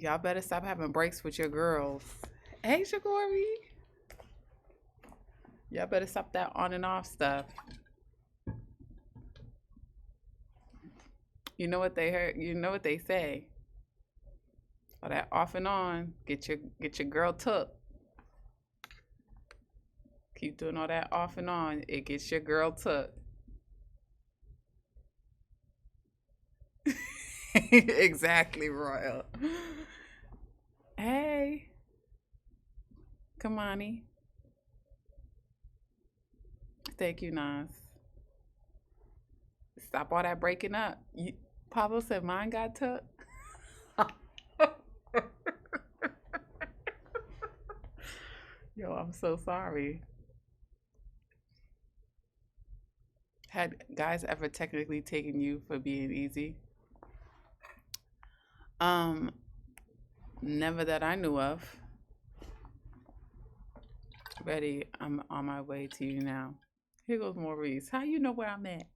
Y'all better stop having breaks with your girls. Hey, Shagori. Y'all better stop that on and off stuff. You know what they heard? You know what they say? All that off and on. Get your girl took. Keep doing all that off and on. It gets your girl took. Exactly, Royal. Hey, Kamani. Thank you, Nas. Stop all that breaking up. Pablo said mine got took. Yo, I'm so sorry. Had guys ever technically taken you for being easy? Um, Never that I knew of. Ready, I'm on my way to you now. Here goes Maurice. How you know where I'm at?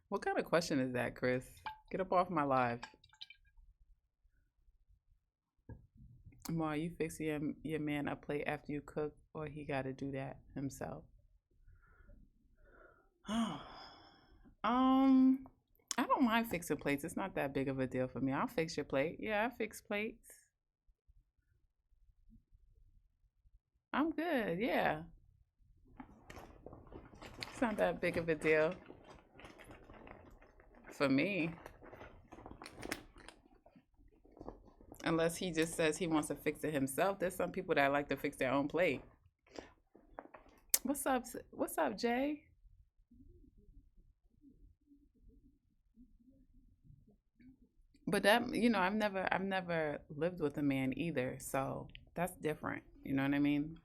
What kind of question is that, Chris? Get up off my live. Ma, you fix your man a plate after you cook, or he got to do that himself? um, I don't mind fixing plates. It's not that big of a deal for me. I'll fix your plate. Yeah, I fix plates. I'm good. Yeah, it's not that big of a deal for me. Unless he just says he wants to fix it himself. There's some people that like to fix their own plate. What's up? What's up, Jay? But that I've never lived with a man either, so that's different. You know what I mean?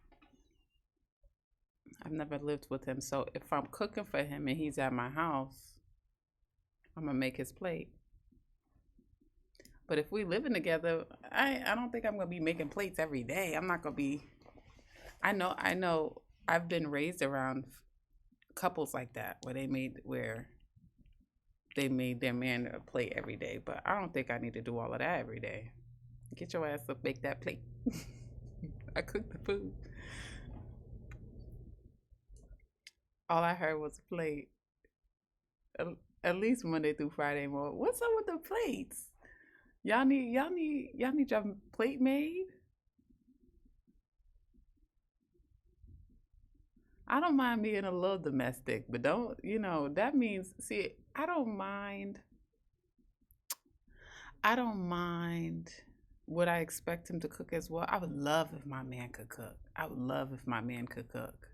I've never lived with him, so if I'm cooking for him and he's at my house, I'm gonna make his plate. But if we living together, I don't think I'm gonna be making plates every day. I'm not gonna be. I know. I've been raised around couples like that where they made their man a plate every day. But I don't think I need to do all of that every day. Get your ass up, make that plate. I cooked the food. All I heard was plate. At, at least Monday through Friday more. What's up with the plates? Y'all need your plate made. I don't mind being a little domestic, but don't that means see I don't mind what I expect him to cook as well. I would love if my man could cook. I would love if my man could cook.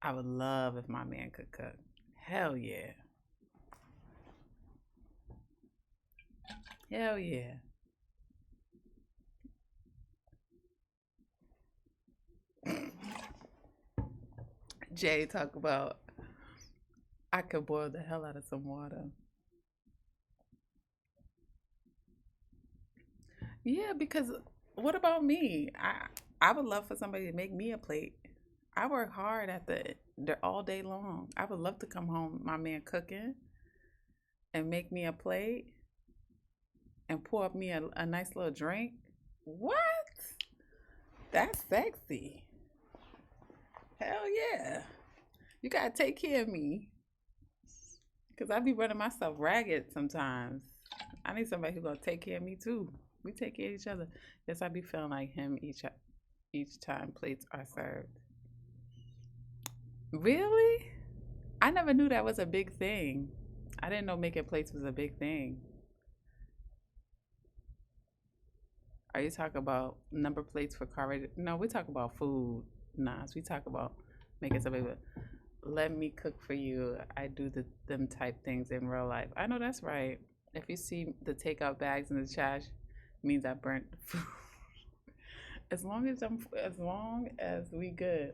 I would love if my man could cook. Hell yeah. Hell yeah. Jay talk about I could boil the hell out of some water. Yeah, because what about me? I would love for somebody to make me a plate. I work hard the all day long. I would love to come home, my man cooking, and make me a plate and pour up me a nice little drink. What? That's sexy. Hell yeah. You gotta take care of me. Cause I be running myself ragged sometimes. I need somebody who's gonna take care of me too. We take care of each other. Yes, I be feeling like him each time plates are served. Really? I never knew that was a big thing. I didn't know making plates was a big thing. Are you talking about number plates for car radio? No, we talk about food. Nah, we talk about making somebody let me cook for you. I do them type things in real life. I know that's right. If you see the takeout bags in the trash, means I burnt the food. As long as we good.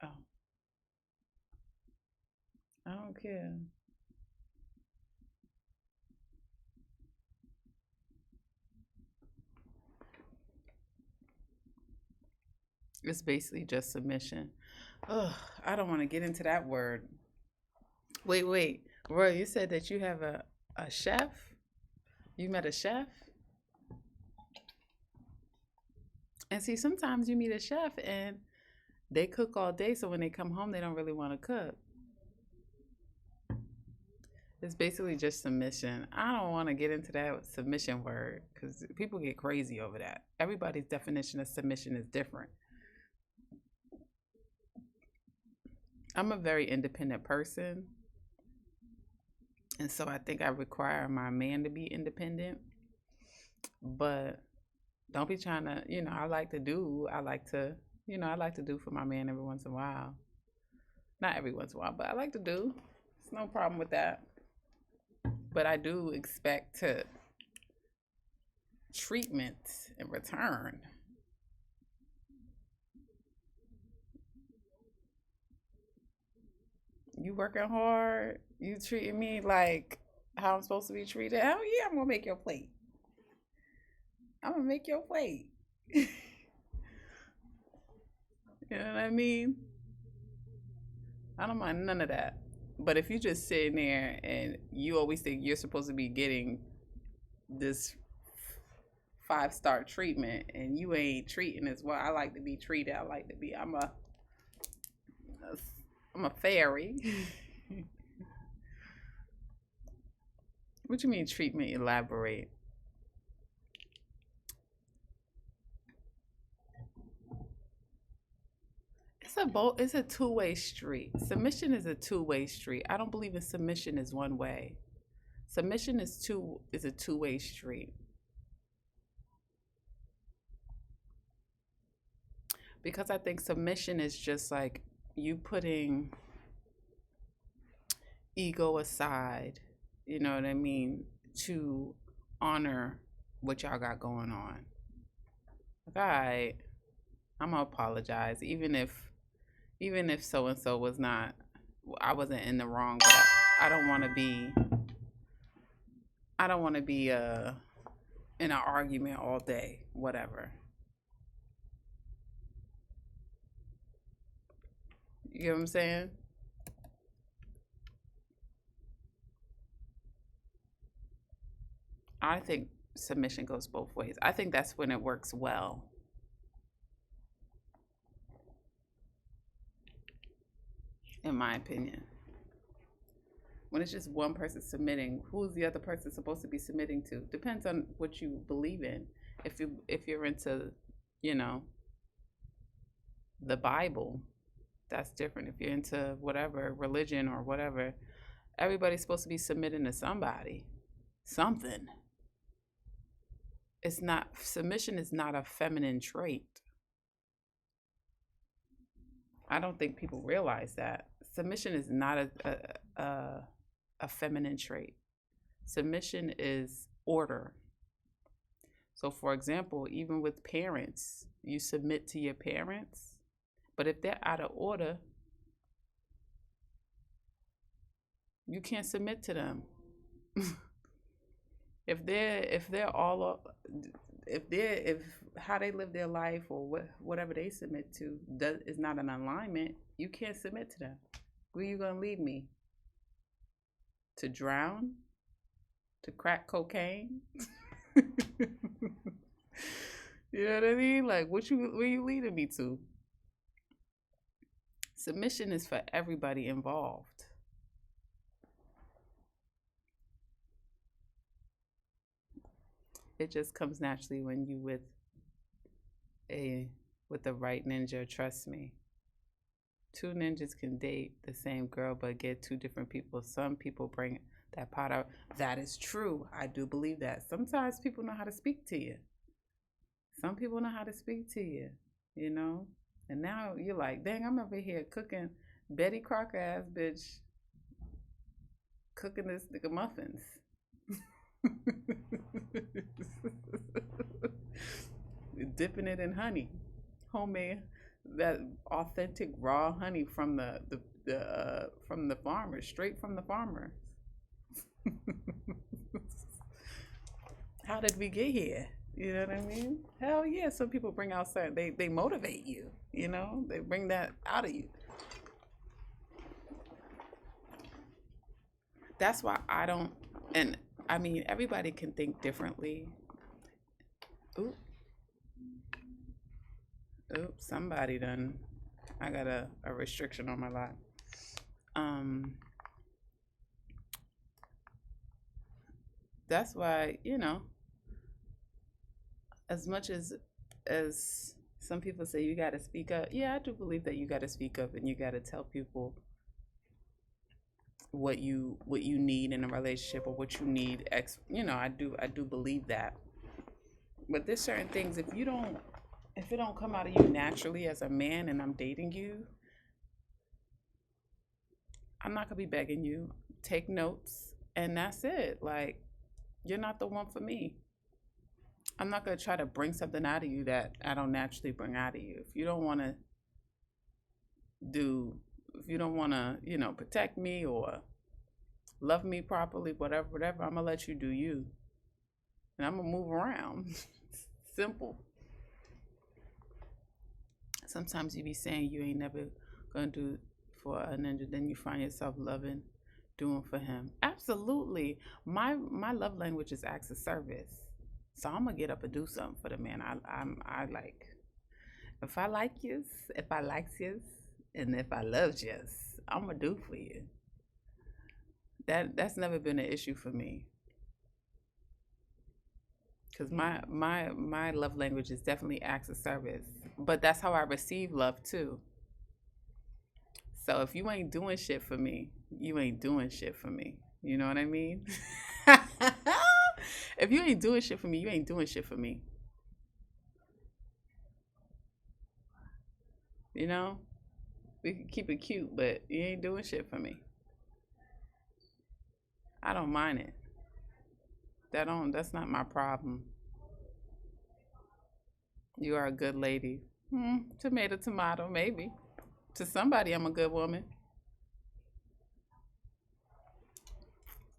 Oh, I don't care. It's basically just submission. Ugh, I don't want to get into that word. Wait. Roy, you said that you have a chef? You met a chef? And see, sometimes you meet a chef and they cook all day, so when they come home, they don't really want to cook. It's basically just submission. I don't want to get into that submission word because people get crazy over that. Everybody's definition of submission is different. I'm a very independent person, and so I think I require my man to be independent. But don't be trying to, I like to do for my man every once in a while. Not every once in a while, but I like to do. There's no problem with that. But I do expect to treatment in return. You working hard, you treating me like how I'm supposed to be treated. Hell yeah, I'm gonna make your plate. I'm gonna make your plate. You know what I mean? I don't mind none of that. But if you just sitting there and you always think you're supposed to be getting this 5-star treatment and you ain't treating as well I like to be treated, I like to be. I'm a fairy. What you mean treatment? Elaborate. It's a two-way street. Submission is a two-way street. I don't believe in submission is one way. Submission is a two-way street. Because I think submission is just like you putting ego aside, you know what I mean, to honor what y'all got going on. Like, all right, I'm gonna apologize, even if so and so was not, I wasn't in the wrong, but I don't want to be, I don't want to be in an argument all day, whatever. You know what I'm saying? I think submission goes both ways. I think that's when it works well, in my opinion. When it's just one person submitting, who's the other person supposed to be submitting to? Depends on what you believe in. If you're into, you know, the Bible, that's different. If you're into whatever religion or whatever, everybody's supposed to be submitting to somebody, something. It's not Submission is not a feminine trait. I don't think people realize that submission is not a feminine trait. Submission is order. So, for example, even with parents, you submit to your parents, but if they're out of order, you can't submit to them. if they're all if how they live their life or whatever they submit to is not an alignment, you can't submit to them. Where you gonna leave me? To drown? To crack cocaine? You know what I mean? Like, where you leading me to? Submission is for everybody involved. It just comes naturally when you a with the right ninja. Trust me. Two ninjas can date the same girl but get two different people. Some people bring that pot out. That is true. I do believe that. Sometimes people know how to speak to you. Some people know how to speak to you, you know? And now you're like, dang, I'm over here cooking Betty Crocker ass bitch cooking this nigga muffins. Dipping it in honey. Homemade, that authentic raw honey from the farmer, straight from the farmer. How did we get here? You know what I mean? Hell yeah, some people bring out certain, they motivate you, you know? They bring that out of you. That's why I don't, and I mean, everybody can think differently. Oop, oop, somebody done. I got a restriction on my life. Um, that's why, as much as some people say you got to speak up, yeah, I do believe that you got to speak up and you got to tell people what you need in a relationship or what you need. I do believe that. But there's certain things, if it don't come out of you naturally as a man and I'm dating you, I'm not gonna be begging you. Take notes and that's it. Like, you're not the one for me. I'm not gonna try to bring something out of you that I don't naturally bring out of you. Do if you don't wanna, protect me or love me properly, whatever, I'm gonna let you do you. And I'm gonna move around. Simple. Sometimes you be saying you ain't never gonna do for a ninja, then you find yourself loving doing for him. Absolutely. My love language is acts of service. So I'm gonna get up and do something for the man I like. If I like you, if I like you, and if I love you, I'm gonna do for you. That's never been an issue for me. Because my love language is definitely acts of service. But that's how I receive love too. So if you ain't doing shit for me, you ain't doing shit for me. You know what I mean? If you ain't doing shit for me, you ain't doing shit for me. You know? We can keep it cute, but you ain't doing shit for me. I don't mind it. That's not my problem. You are a good lady. Tomato, tomato, maybe. To somebody, I'm a good woman.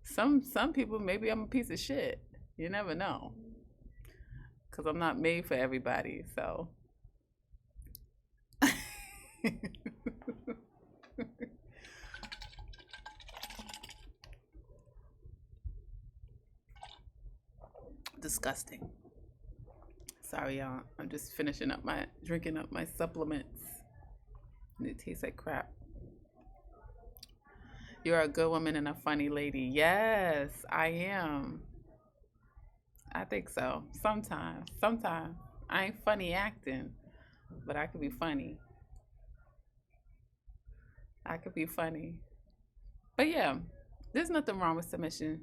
Some people, maybe I'm a piece of shit. You never know, because I'm not made for everybody. So, disgusting. Sorry, y'all. I'm just drinking up my supplements. And it tastes like crap. You're a good woman and a funny lady. Yes, I am. I think so. Sometimes. I ain't funny acting, but I could be funny. I could be funny. But yeah, there's nothing wrong with submission.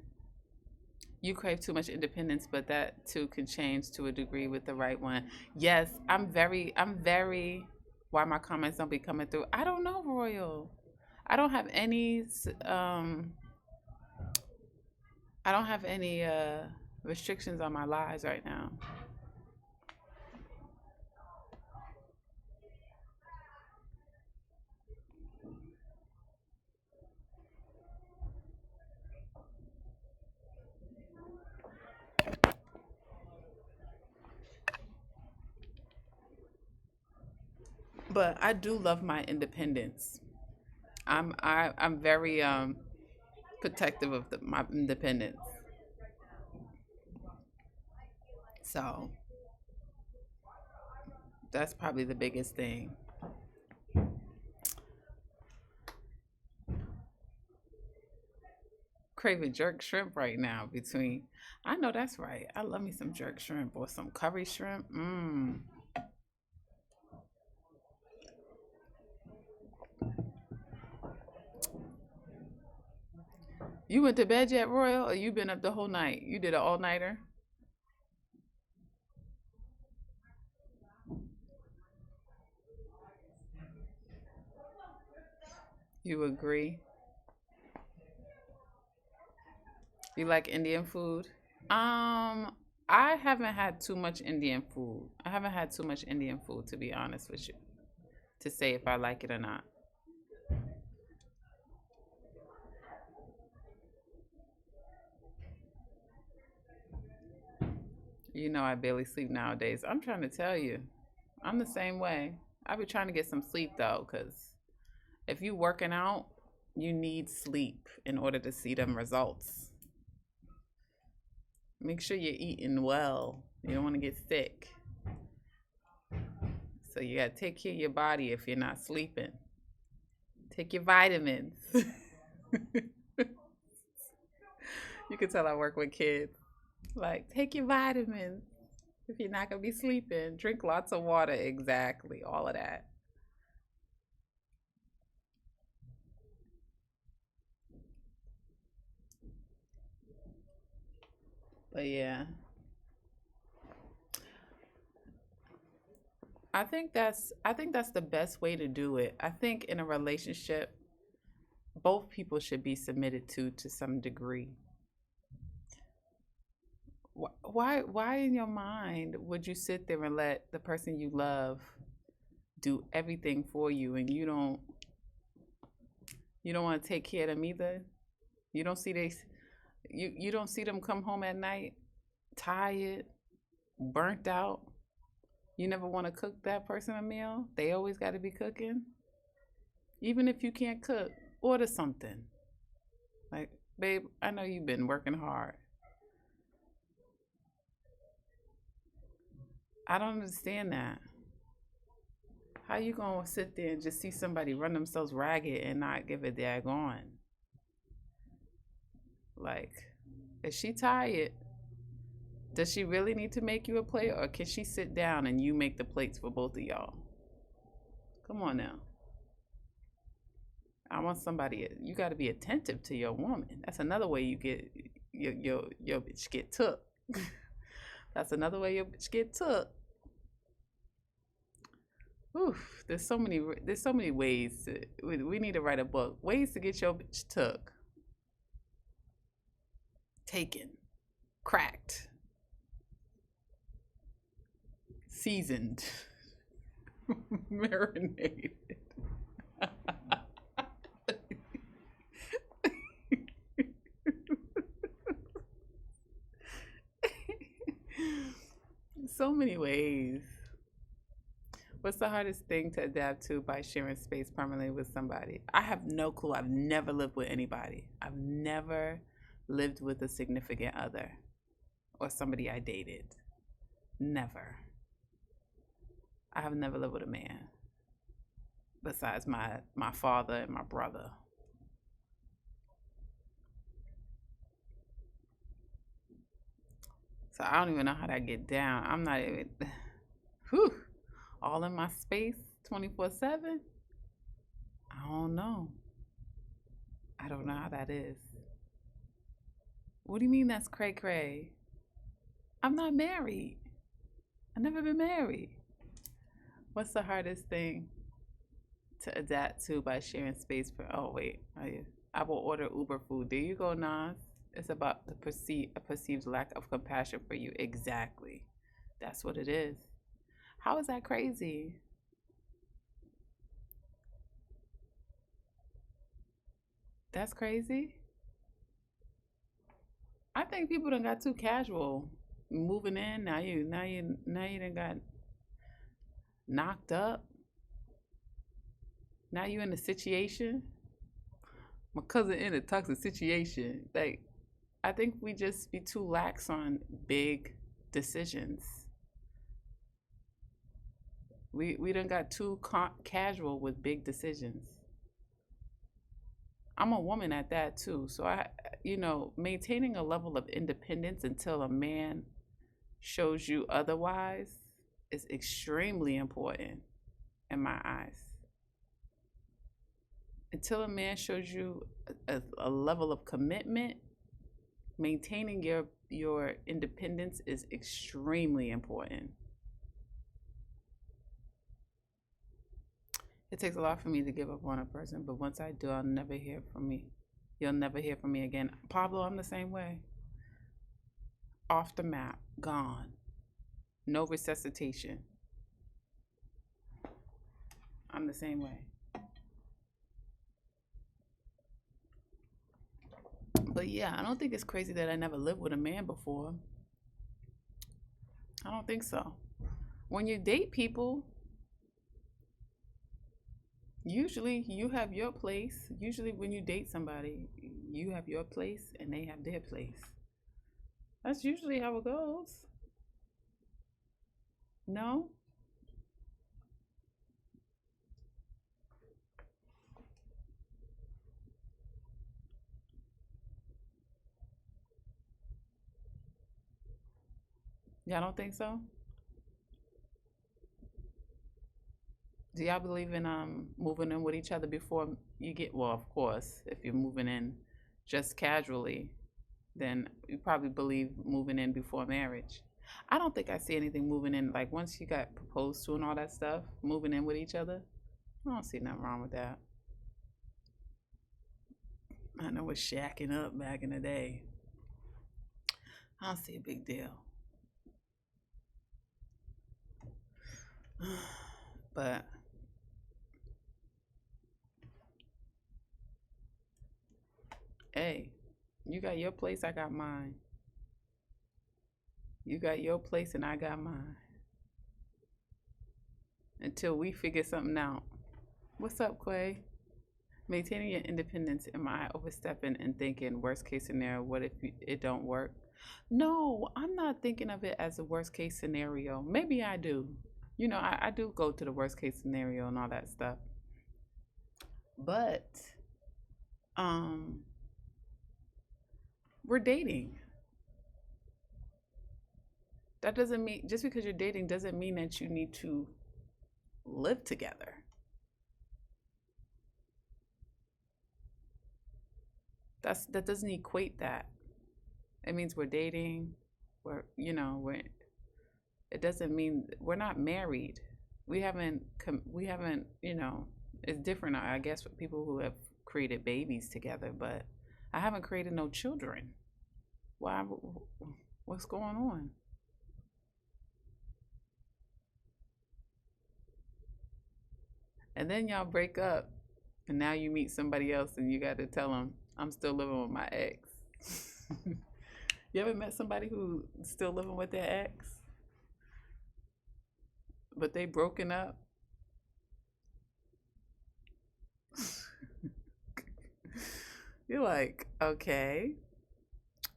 You crave too much independence, but that too can change to a degree with the right one. Yes, I'm very. Why my comments don't be coming through? I don't know, Royal. I don't have any. I don't have any restrictions on my lives right now. But I do love my independence. I'm very protective of my independence. So that's probably the biggest thing. Craving jerk shrimp right now between I know that's right. I love me some jerk shrimp or some curry shrimp. You went to bed yet, Royal? Or you been up the whole night? You did an all nighter? You agree? You like Indian food? Um, I haven't had too much Indian food. I haven't had too much Indian food to be honest with you, to say if I like it or not. You know I barely sleep nowadays. I'm trying to tell you. I'm the same way. I be trying to get some sleep though, cause if you working out, You need sleep in order to see them results. Make sure you're eating well. You don't want to get sick. So you got to take care of your body if you're not sleeping. Take your vitamins. You can tell I work with kids. Like, take your vitamins if you're not going to be sleeping. Drink lots of water. Exactly. All of that. But yeah, I think that's the best way to do it. I think in a relationship, both people should be submitted to some degree. Why in your mind would you sit there and let the person you love do everything for you, and you don't want to take care of them either? You don't see they you don't see them come home at night tired, burnt out. You never want to cook that person a meal. They always got to be cooking. Even if you can't cook, order something. Like, babe, I know you've been working hard. I don't understand that. How you gonna sit there and just see somebody run themselves ragged and not give a daggone? Like, is she tired? Does she really need to make you a plate, or can she sit down and you make the plates for both of y'all? Come on now. I want somebody. You got to be attentive to your woman. That's another way you get your bitch get took. That's another way your bitch get took. Oof, there's so many ways. We need to write a book. Ways to get your bitch took, taken, cracked, seasoned, marinated. So many ways. What's the hardest thing to adapt to by sharing space permanently with somebody? I have no clue. I've never lived with anybody. I've never lived with a significant other or somebody I dated. Never. I have never lived with a man besides my father and my brother. So I don't even know how to get down. I'm not even whew, all in my space 24/7. I don't know. I don't know how that is. What do you mean that's cray cray? I'm not married. I've never been married. What's the hardest thing to adapt to by sharing space for? Oh wait, I will order Uber food. There you go, Nas. It's about the perceived lack of compassion for you. Exactly. That's what it is. How is that crazy? That's crazy. I think people done got too casual. Moving in now you done got knocked up. Now you in a situation. My cousin in a toxic situation. Like, I think we just be too lax on big decisions. We done got too casual with big decisions. I'm a woman at that too, so maintaining a level of independence until a man shows you otherwise is extremely important in my eyes. Until a man shows you a level of commitment, maintaining your independence is extremely important. It takes a lot for me to give up on a person, but once I do, I'll never hear from me. You'll never hear from me again. Pablo, I'm the same way. Off the map, gone. No resuscitation. I'm the same way. But yeah, I don't think it's crazy that I never lived with a man before. I don't think so. When you date people, Usually you have your place. Usually when you date somebody, you have your place and they have their place. That's usually how it goes. No? Y'all don't think so? Do y'all believe in moving in with each other before you get, well, of course, if you're moving in just casually, then you probably believe moving in before marriage. I don't think I see anything moving in like once you got proposed to and all that stuff, moving in with each other. I don't see nothing wrong with that. I know it's shacking up back in the day. I don't see a big deal. But hey, you got your place, I got mine. You got your place and I got mine. Until we figure something out. What's up, Quay? Maintaining your independence, am I overstepping and thinking worst case scenario, what if it don't work? No, I'm not thinking of it as a worst case scenario. Maybe I do. I do go to the worst case scenario and all that stuff. But um we're dating. That doesn't mean just because you're dating doesn't mean that you need to live together. That doesn't equate that. It means we're dating. We're it doesn't mean we're not married. We haven't, it's different I guess for people who have created babies together, but I haven't created no children. Why what's going on? And then y'all break up and now you meet somebody else and you got to tell them I'm still living with my ex. You ever met somebody who still living with their ex, but they broken up? You're like, okay,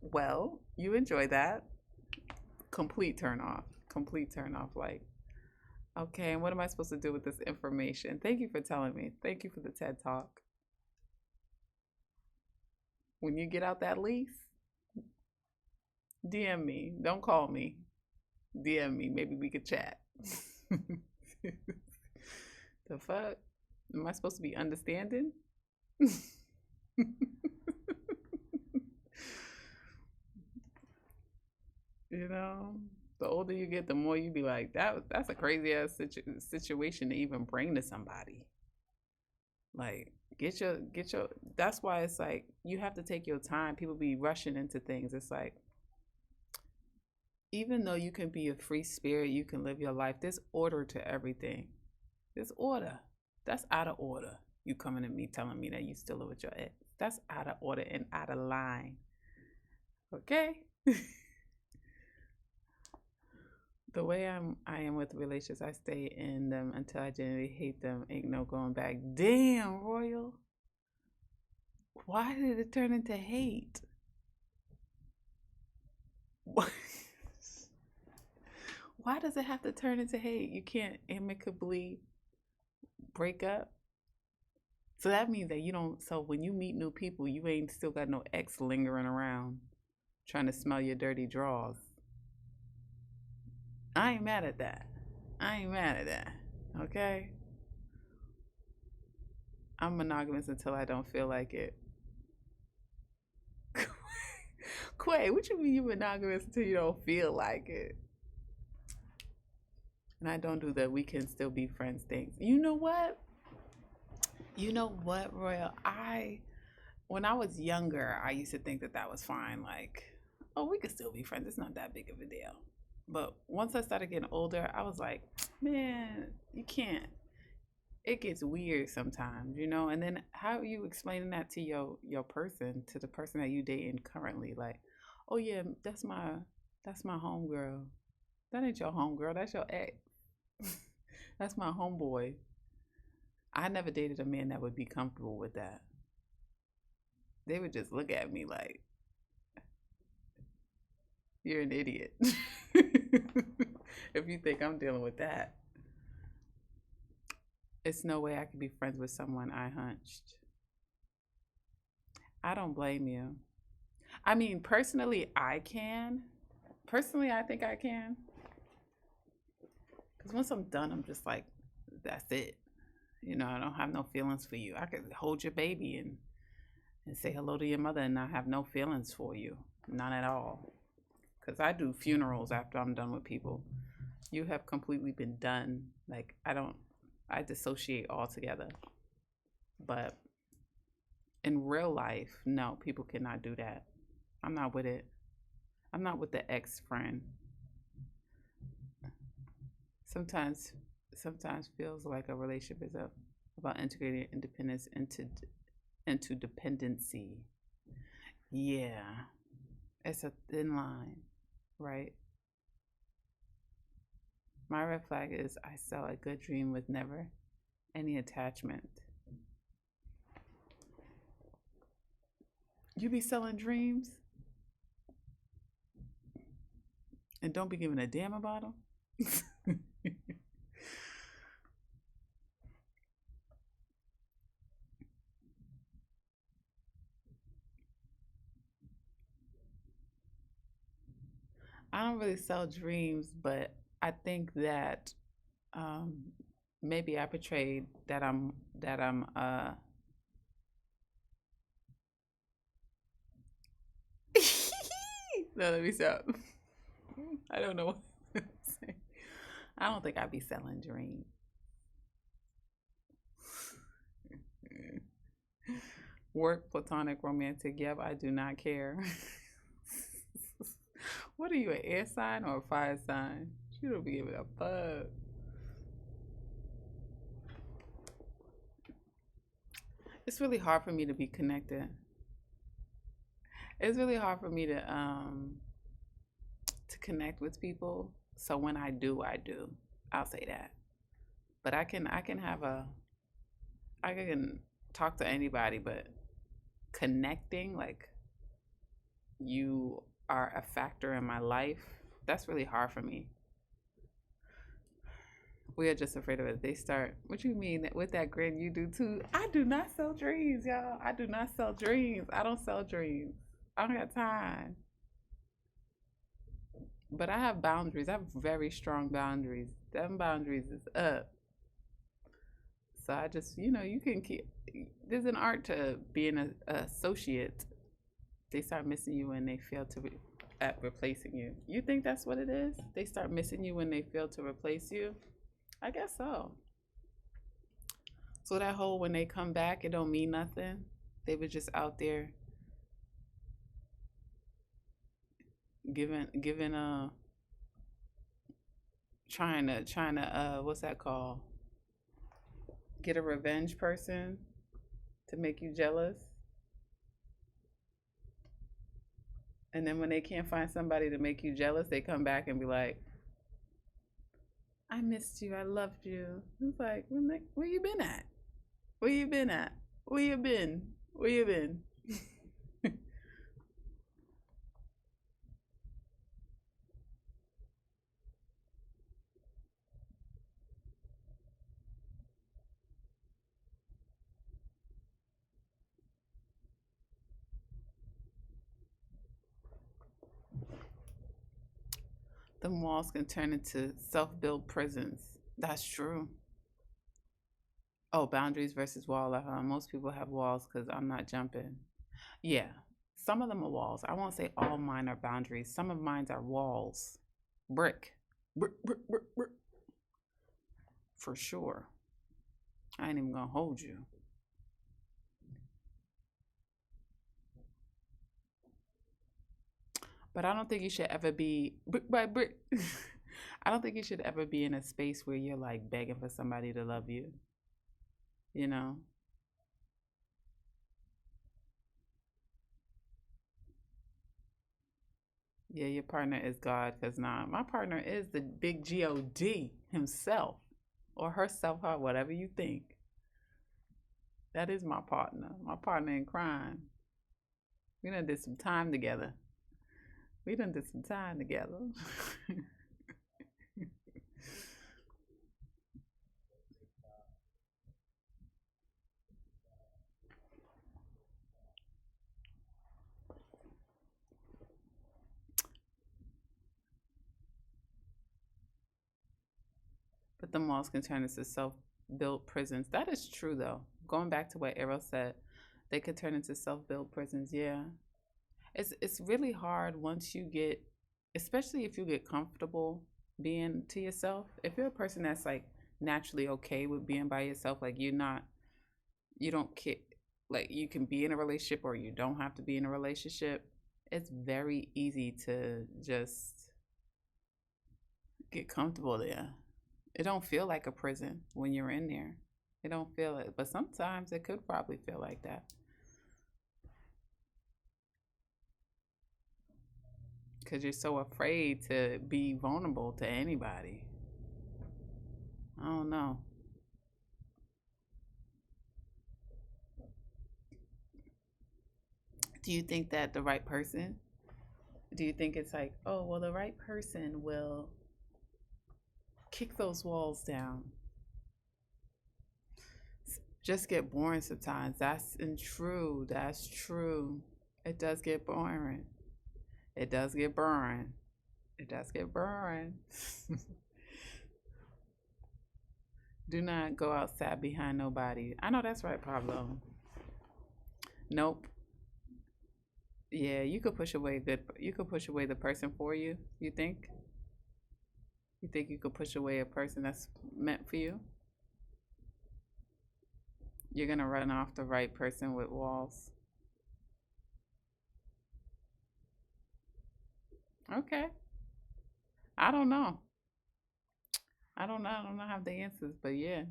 well, you enjoy that. Complete turn off. Complete turn off. Like, okay, and what am I supposed to do with this information? Thank you for telling me. Thank you for the TED Talk. When you get out that lease, DM me. Don't call me. DM me. Maybe we could chat. The fuck? Am I supposed to be understanding? you know, the older you get, the more you be like, that's a crazy ass situation to even bring to somebody. Like, get your. That's why it's like you have to take your time. People be rushing into things. It's like even though you can be a free spirit, you can live your life. There's order to everything. There's order. That's out of order. You coming to me telling me that you still live with your ex. That's out of order and out of line. Okay? The way I am with relationships, I stay in them until I genuinely hate them. Ain't no going back. Damn, Royal. Why did it turn into hate? Why Why does it have to turn into hate? You can't amicably break up. So that means that you don't. So when you meet new people, you ain't still got no ex lingering around trying to smell your dirty drawers. I ain't mad at that. I ain't mad at that. Okay? I'm monogamous until I don't feel like it. Quay, what you mean you monogamous until you don't feel like it? And I don't do the we can still be friends things. You know what? You know what, Royal? When I was younger, I used to think that that was fine. Like, oh, we could still be friends. It's not that big of a deal. But once I started getting older, I was like, man, you can't. It gets weird sometimes. And then how are you explaining that to your person, to the person that you dating currently? Like, oh yeah, that's my homegirl. That ain't your homegirl. That's your ex. That's my homeboy. I never dated a man that would be comfortable with that. They would just look at me like, you're an idiot. If you think I'm dealing with that, it's no way I could be friends with someone I hunched. I don't blame you. I mean, personally, I can. Personally, I think I can. Because once I'm done, I'm just like, that's it. I don't have no feelings for you. I could hold your baby and say hello to your mother and not have no feelings for you. None at all. Because I do funerals after I'm done with people. You have completely been done. Like, I dissociate altogether. But in real life, no, people cannot do that. I'm not with it. I'm not with the ex friend. Sometimes, sometimes feels like a relationship is about integrating independence into dependency. Yeah, it's a thin line, right? My red flag is I sell a good dream with never any attachment. You be selling dreams and don't be giving a damn about them. I don't really sell dreams, but I think that um, maybe I portrayed that I'm. No, let me stop. I don't know what to say. I don't think I'd be selling dreams. Work, platonic, romantic. Yep, I do not care. What are you, an air sign or a fire sign? You don't be giving a fuck. It's really hard for me to be connected. It's really hard for me to connect with people. So when I do, I do. I'll say that. But I can have a I can talk to anybody, but connecting like you are a factor in my life, that's really hard for me. We are just afraid of it. They start, what you mean that with that grin you do too? I do not sell dreams, y'all. I do not sell dreams. I don't sell dreams. I don't got time. But I have boundaries. I have very strong boundaries. Them boundaries is up. So I just, you can keep. There's an art to being a associate. They start missing you when they fail to at replacing you. You think that's what it is? They start missing you when they fail to replace you. I guess so. So that whole when they come back, it don't mean nothing. They were just out there giving trying to what's that called? Get a revenge person to make you jealous. And then when they can't find somebody to make you jealous, they come back and be like, I missed you. I loved you. It's like, where you been at? Where you been at? Where you been? Where you been? Them walls can turn into self-built prisons. That's true. Oh, boundaries versus wall. Most people have walls because I'm not jumping. Yeah, some of them are walls. I won't say all mine are boundaries. Some of mine are walls. Brick. Brick, brick, brick, brick. For sure. I ain't even gonna hold you. But I don't think you should ever be brick by brick. I don't think you should ever be in a space where you're like begging for somebody to love you. You know? Yeah, your partner is God, because nah, my partner is the big God himself or herself, or whatever you think. That is my partner in crime. We done did some time together. We done did some time together. But the malls can turn into self-built prisons. That is true, though. Going back to what Errol said, they could turn into self-built prisons. Yeah, it's really hard once you get, especially if you get comfortable being to yourself. If you're a person that's like naturally okay with being by yourself, like you don't care, like you can be in a relationship or you don't have to be in a relationship. It's very easy to just get comfortable there. It don't feel like a prison when you're in there. It don't feel it, but sometimes it could probably feel like that because you're so afraid to be vulnerable to anybody. I don't know. Do you think that the right person? Do you think it's like, oh, well, the right person will kick those walls down? Just get boring sometimes. That's true. That's true. It does get boring. It does get boring. It does get boring. Do not go outside behind nobody. I know that's right, Pablo. Nope. Yeah, you could push away good. You could push away the person for you. You think? You think you could push away a person that's meant for you? You're gonna run off the right person with walls. Okay. I don't know. I don't know. I don't know how the answers, but yeah.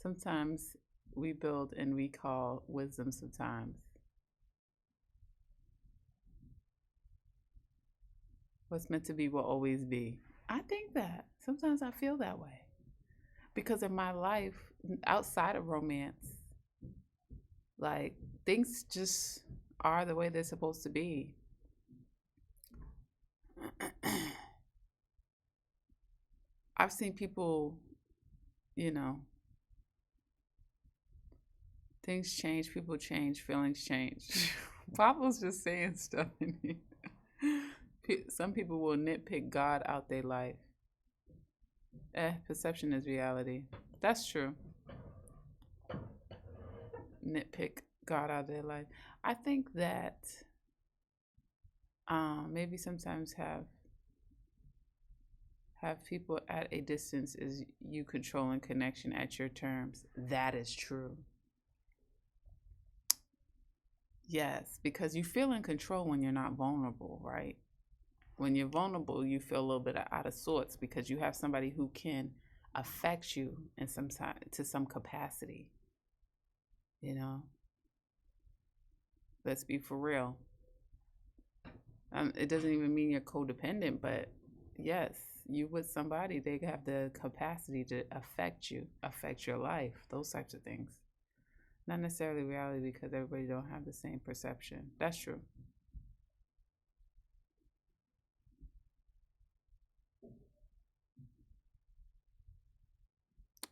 Sometimes we build and we call wisdom sometimes. What's meant to be will always be. I think that. Sometimes I feel that way. Because in my life, outside of romance, like things just are the way they're supposed to be. I've seen people, you know, things change, people change, feelings change. Pablo's just saying stuff in here. Some people will nitpick God out their life. Perception is reality. That's true. Nitpick God out of their life. I think that maybe sometimes have people at a distance is you controlling connection at your terms. That is true. Yes, because you feel in control when you're not vulnerable, right? When you're vulnerable, you feel a little bit out of sorts because you have somebody who can affect you in some time to some capacity. You know, let's be for real. It doesn't even mean you're codependent, but yes, you with somebody, they have the capacity to affect you, affect your life, those types of things. Not necessarily reality because everybody don't have the same perception. That's true.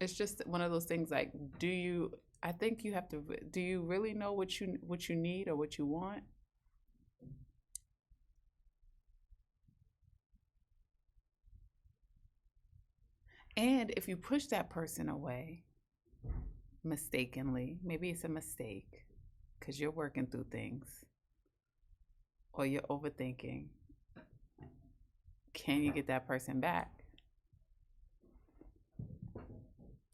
It's just one of those things like do you I think you have to do you really know what you need or what you want? And if you push that person away mistakenly, maybe it's a mistake because you're working through things or you're overthinking, can you get that person back?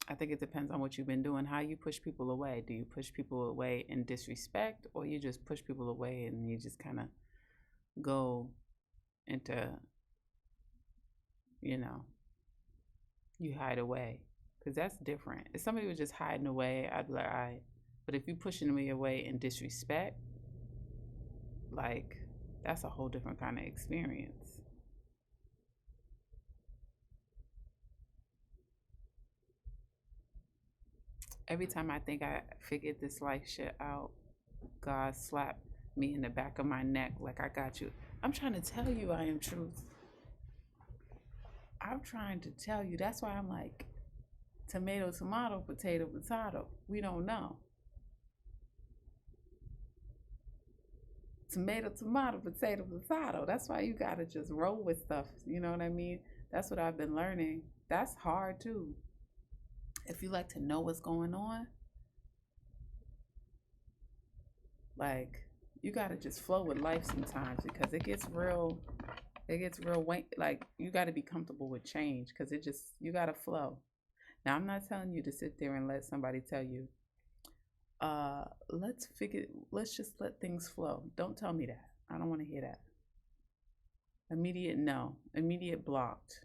I think it depends on what you've been doing, how you push people away. Do you push people away in disrespect or you just push people away and you just kind of go into, you know, you hide away? Because that's different. If somebody was just hiding away, I'd be like, all right. But if you pushing me away in disrespect, like, that's a whole different kind of experience. Every time I think I figured this life shit out, God slapped me in the back of my neck like I got you. I'm trying to tell you I am truth. I'm trying to tell you. That's why I'm like, tomato, tomato, potato, potato. We don't know. Tomato, tomato, potato, potato. That's why you gotta just roll with stuff. You know what I mean? That's what I've been learning. That's hard too. If you like to know what's going on, like you gotta just flow with life sometimes because it gets real. It gets real. Like you gotta be comfortable with change because it just you gotta flow. Now I'm not telling you to sit there and let somebody tell you, let's just let things flow. Don't tell me that. I don't want to hear that. Immediate no. Immediate blocked.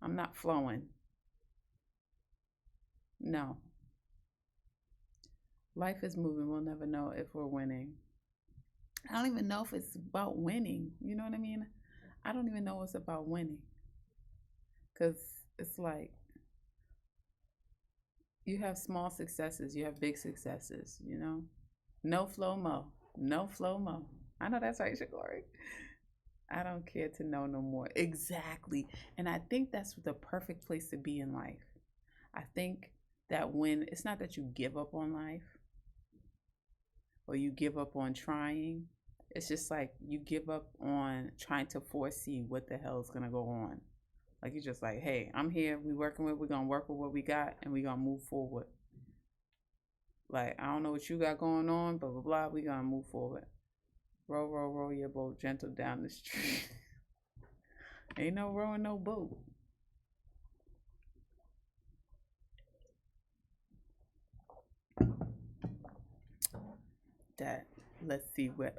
I'm not flowing. No. Life is moving. We'll never know if we're winning. I don't even know if it's about winning. You know what I mean? I don't even know it's about winning. Because it's like you have small successes, you have big successes, you know? No flow mo. No flow mo. I know that's right, Shagori. I don't care to know no more. Exactly. And I think that's the perfect place to be in life. I think that when it's not that you give up on life or you give up on trying, it's just like you give up on trying to foresee what the hell is going to go on. Like you're just like, hey, I'm here. We're going to work with what we got and we're going to move forward. Like, I don't know what you got going on, blah, blah, blah. We're going to move forward. Row, row, row your boat gentle down the street. Ain't no rowing no boat. That let's see where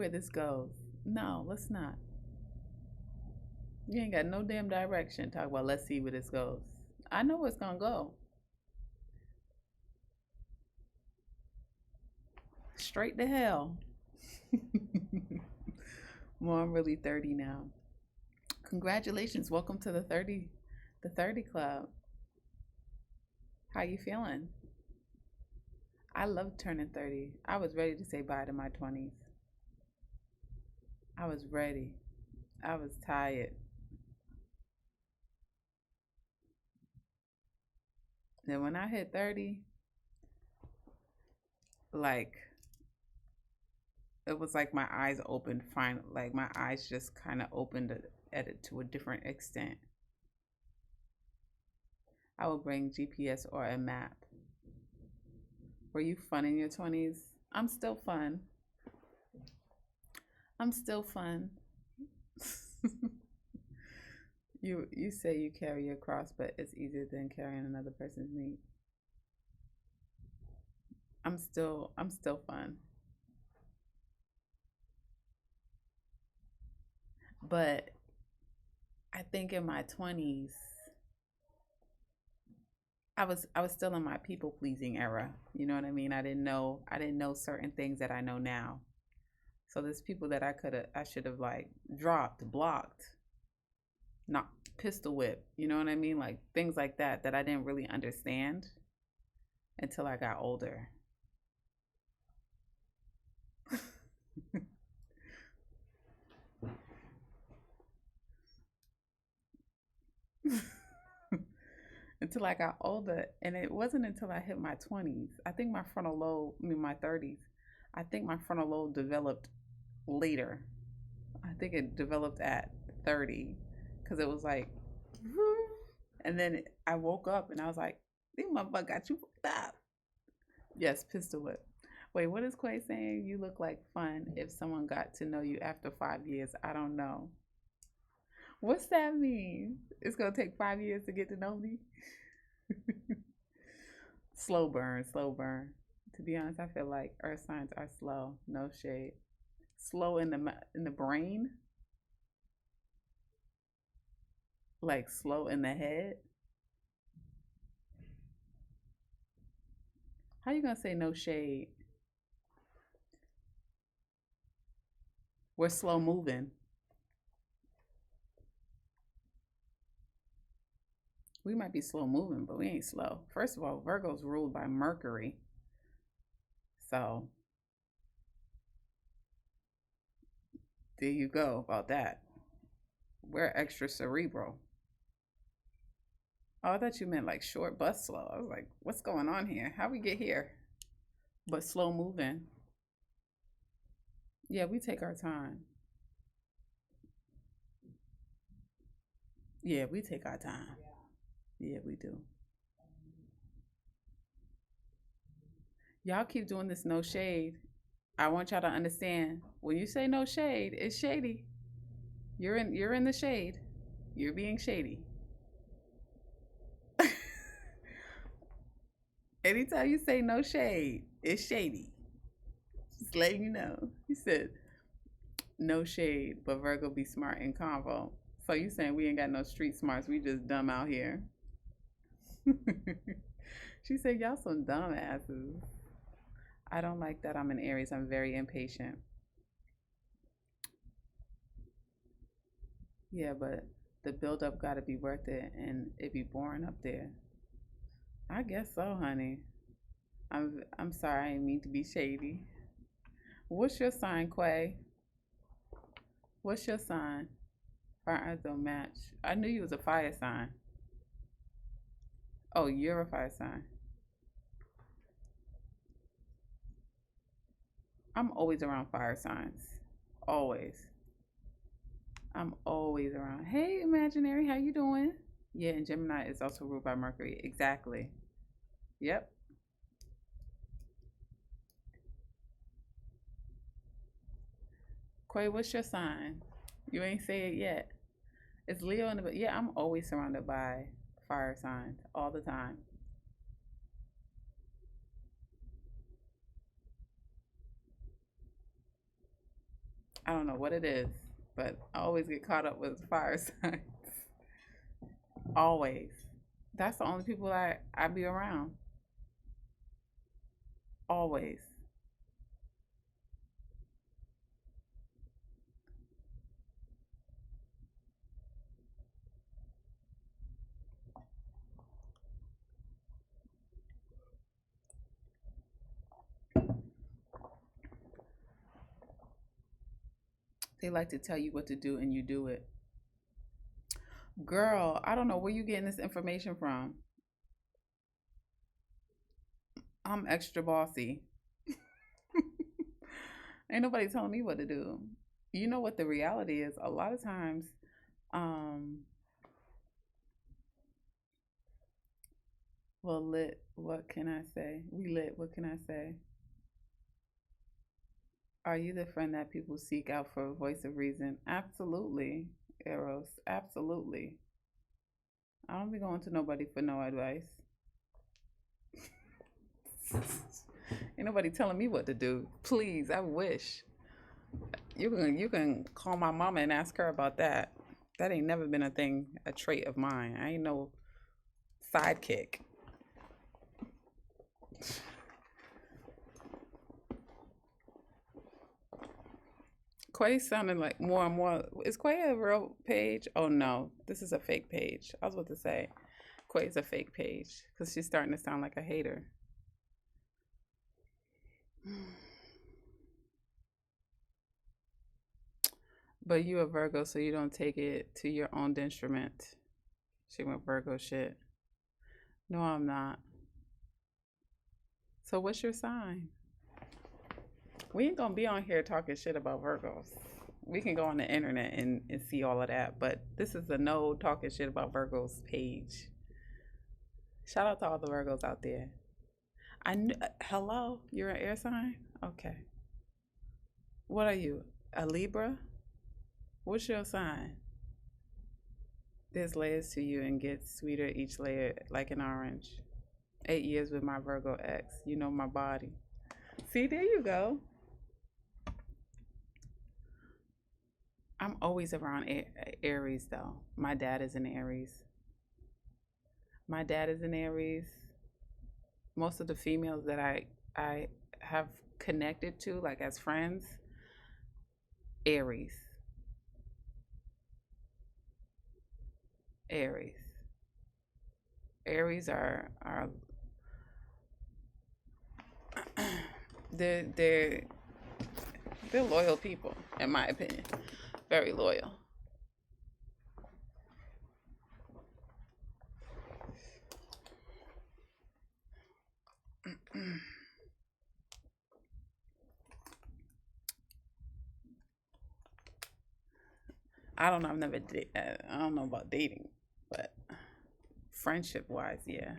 this goes. No, let's not. You ain't got no damn direction. Talk about let's see where this goes. I know where it's gonna go. Straight to hell. Well, I'm really 30 now. Congratulations. Welcome to the 30 club. How you feeling? I love turning 30. I was ready to say bye to my 20s. I was ready. I was tired. Then when I hit 30, like it was like my eyes opened finally. Like my eyes just kind of opened at it to a different extent. I would bring GPS or a map. Were you fun in your 20s? I'm still fun. I'm still fun. You say you carry your cross, but it's easier than carrying another person's meat. I'm still fun. But I think in my 20s, I was still in my people pleasing era. You know what I mean? I didn't know certain things that I know now. So there's people that I should have like dropped, blocked, not pistol whip. You know what I mean? Like things like that I didn't really understand until I got older. Until I got older, and it wasn't until I hit my 20s. I think my frontal lobe, I mean my 30s. I think my frontal lobe developed later. I think it developed at 30 because it was like, and then I woke up and I was like, "These motherfucker got you fucked up." Yes, pistol whip. Wait, what is Quay saying? You look like fun if someone got to know you after 5 years. I don't know. What's that mean? It's gonna take 5 years to get to know me. Slow burn, slow burn. To be honest, I feel like earth signs are slow. No shade. Slow in the brain, like slow in the head. How you gonna say no shade? We're slow moving. We might be slow moving, but we ain't slow. First of all, Virgo's ruled by Mercury. So there you go about that. We're extra cerebral. Oh, I thought you meant like short but slow. I was like, what's going on here? How we get here? But slow moving. Yeah, we take our time. Yeah, we take our time. Yeah, we do. Y'all keep doing this no shade. I want y'all to understand. When you say no shade, it's shady. You're in the shade. You're being shady. Anytime you say no shade, it's shady. Just letting you know. He said no shade, but Virgo be smart in convo. So you saying we ain't got no street smarts? We just dumb out here? She said y'all some dumb asses. I don't like that. I'm an Aries. I'm very impatient. Yeah, but the build up got to be worth it, and it be boring up there. I guess so, honey. I'm sorry. I didn't mean to be shady. What's your sign, Quay? What's your sign? Fire eyes don't match. I knew you was a fire sign. Oh, you're a fire sign. I'm always around fire signs. Always. I'm always around. Hey, imaginary, how you doing? Yeah, and Gemini is also ruled by Mercury. Exactly. Yep. Quay, what's your sign? You ain't say it yet. It's Leo in the yeah. I'm always surrounded by fire signs all the time. I don't know what it is, but I always get caught up with fire signs. Always. That's the only people I be around. Always. They like to tell you what to do and you do it. Girl, I don't know where you getting this information from. I'm extra bossy. Ain't nobody telling me what to do. You know what the reality is? A lot of times, um, well, lit, what can I say? We lit, what can I say? Are you the friend that people seek out for a voice of reason? Absolutely, Eros. Absolutely. I don't be going to nobody for no advice. Ain't nobody telling me what to do. Please, I wish. You can call my mama and ask her about that. That ain't never been a thing, a trait of mine. I ain't no sidekick. Quay sounded like more and more. Is Quay a real page? Oh no, this is a fake page. I was about to say Quay's a fake page because she's starting to sound like a hater. But you a Virgo, so you don't take it to your own detriment. She went Virgo shit. No, I'm not. So what's your sign? We ain't gonna be on here talking shit about Virgos. We can go on the internet and see all of that, but this is a no talking shit about Virgos page. Shout out to all the Virgos out there. Hello, you're an air sign? Okay. What are you? A Libra? What's your sign? There's layers to you and gets sweeter each layer like an orange. 8 years with my Virgo ex. You know my body. See, there you go. I'm always around Aries though. My dad is an Aries. My dad is an Aries. Most of the females that I have connected to, like as friends, Aries. Aries. Aries are they're they're loyal people, in my opinion. Very loyal. I don't know. I've never I don't know about dating, but friendship wise, yeah.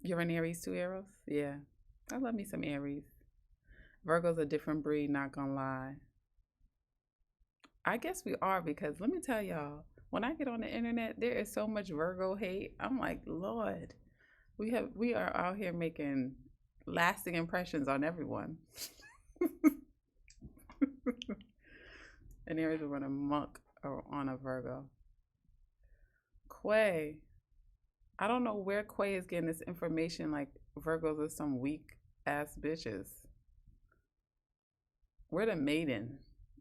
You're an Aries too, Eros? Yeah. I love me some Aries. Virgo's a different breed, not gonna lie. I guess we are because let me tell y'all, when I get on the internet, there is so much Virgo hate. I'm like, Lord, we are out here making lasting impressions on everyone. And Aries will run amok on a Virgo. Quay. I don't know where Quay is getting this information like Virgos are some weak ass bitches. We're the maiden,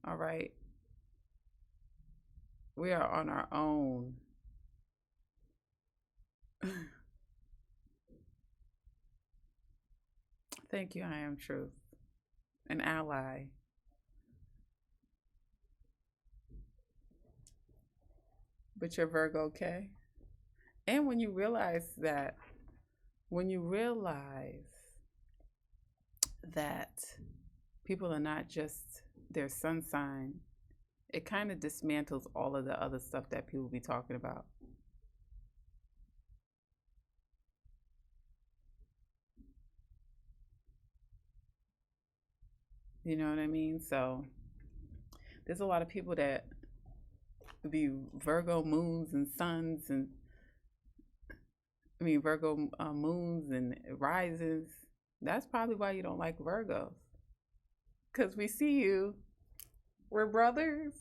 all right? We are on our own. Thank you, I am truth. An ally. But you're Virgo, okay? And when you realize that people are not just their sun sign, it kind of dismantles all of the other stuff that people be talking about. You know what I mean? So there's a lot of people that be Virgo moons and suns and Virgo moons and rises. That's probably why you don't like Virgos. Because we see you. We're brothers.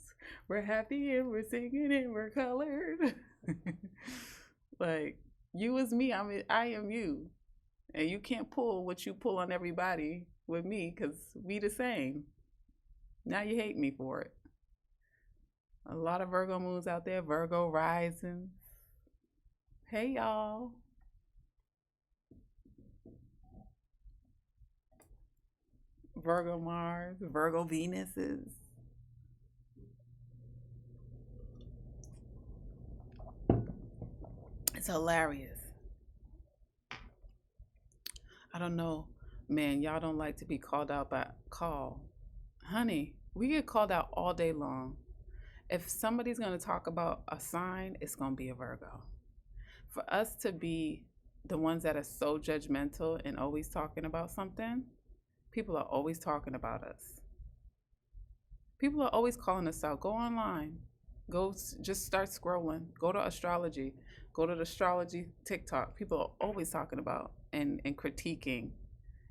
We're happy and we're singing and we're colored. Like, you is me. I am you. And you can't pull what you pull on everybody with me because we the same. Now you hate me for it. A lot of Virgo moons out there. Virgo rising. Hey, y'all. Virgo Mars, Virgo Venuses. It's hilarious. I don't know, man. Y'all don't like to be called out by call. Honey, we get called out all day long. If somebody's going to talk about a sign, it's going to be a Virgo. For us to be the ones that are so judgmental and always talking about something, people are always talking about us. People are always calling us out. Go online. Just start scrolling. Go to astrology. Go to the astrology TikTok. People are always talking about and critiquing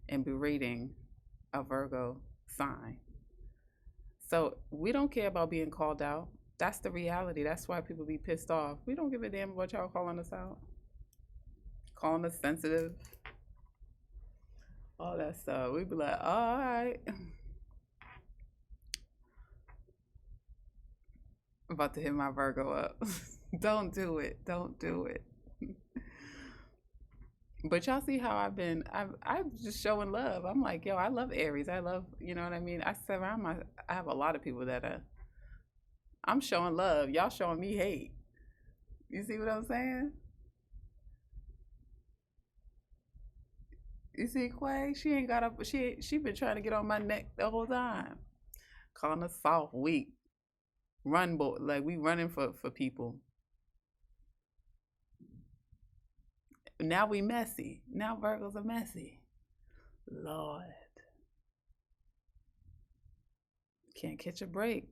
and berating a Virgo sign. So we don't care about being called out. That's the reality. That's why people be pissed off. We don't give a damn about y'all calling us out, calling us sensitive, all that stuff. We be like, all right. I'm about to hit my Virgo up. Don't do it. Don't do it. But y'all see how I'm just showing love. I'm like, yo, I love Aries. I love, you know what I mean? I have a lot of people that are I'm showing love. Y'all showing me hate. You see what I'm saying? You see Quay? She ain't got up she been trying to get on my neck the whole time. Calling us soft, weak. Run boy like we running for people. Now we messy. Now Virgos are messy. Lord. Can't catch a break.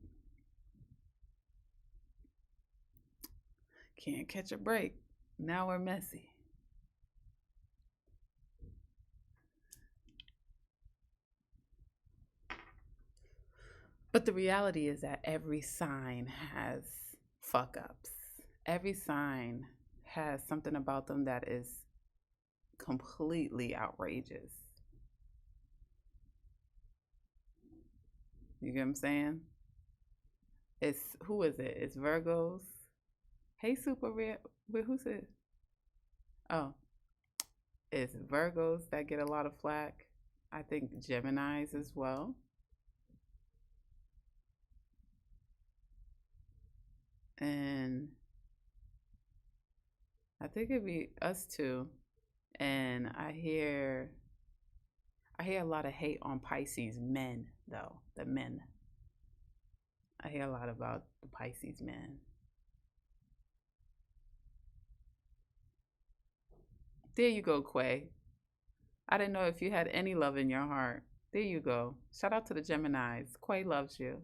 Can't catch a break. Now we're messy. But the reality is that every sign has fuck ups. Every sign has something about them that is completely outrageous. You get what I'm saying? It's who is it? It's Virgos. Hey, super rare. Wait, who's it? Oh, it's Virgos that get a lot of flack. I think Geminis as well. And I think it'd be us too. And I hear a lot of hate on Pisces men though. The men. I hear a lot about the Pisces men. There you go, Quay. I didn't know if you had any love in your heart. There you go. Shout out to the Geminis. Quay loves you.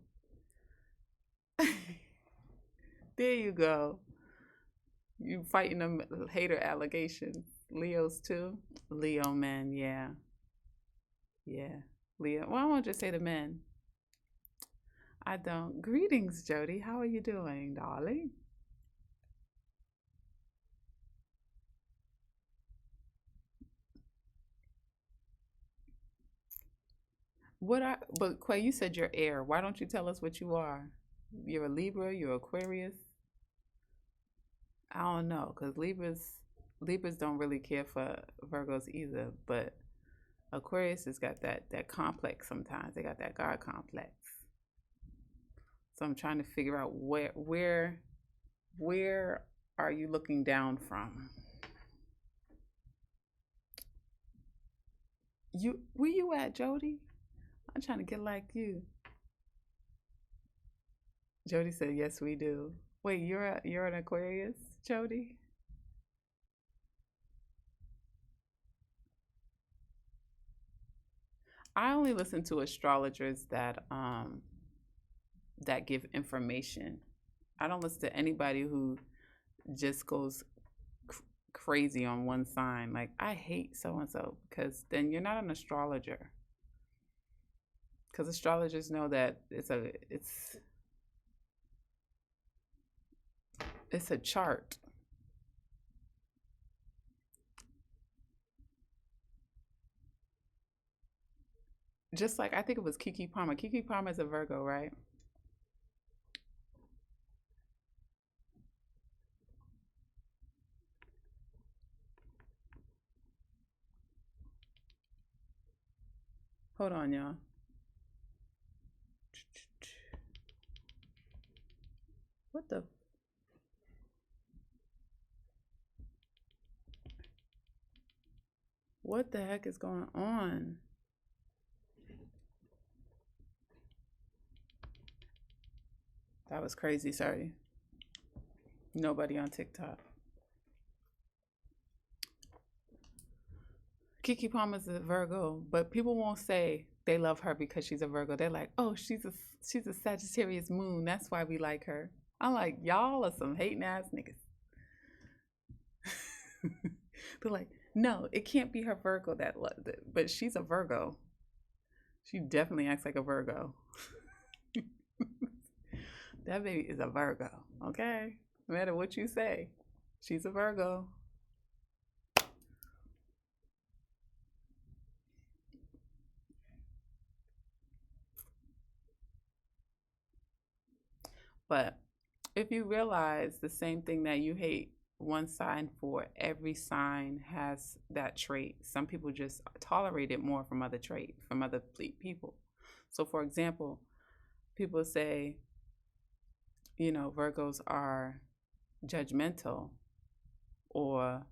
There you go. You fighting them hater allegations. Leos too. Leo men, yeah. Yeah. Leo. Well, I won't just say the men. I don't. Greetings, Jody. How are you doing, darling? But Quay, you said you're air. Why don't you tell us what you are? You're a Libra, you're Aquarius. I don't know, because Libras don't really care for Virgos either, but Aquarius has got that complex sometimes. They got that God complex. So I'm trying to figure out where are you looking down from? Where you at, Jody? I'm trying to get like you. Jody said, "Yes, we do." Wait, you're an Aquarius, Jody? I only listen to astrologers that give information. I don't listen to anybody who just goes crazy on one sign. Like I hate so and so because then you're not an astrologer. Because astrologers know that it's a chart. Just like I think it was Kiki Palmer. Kiki Palmer is a Virgo, right? Hold on, y'all. What the what the heck is going on? That was crazy. Sorry. Nobody on TikTok. Kiki Palmer's a Virgo, but people won't say they love her because she's a Virgo. They're like, "Oh, she's a Sagittarius moon. That's why we like her." I'm like, "Y'all are some hating ass niggas." They're like, "No, it can't be her Virgo that loves it, but she's a Virgo. She definitely acts like a Virgo. That baby is a Virgo, okay? No matter what you say, she's a Virgo." But if you realize the same thing that you hate one sign for, every sign has that trait. Some people just tolerate it more from other people. So, for example, people say, Virgos are judgmental, or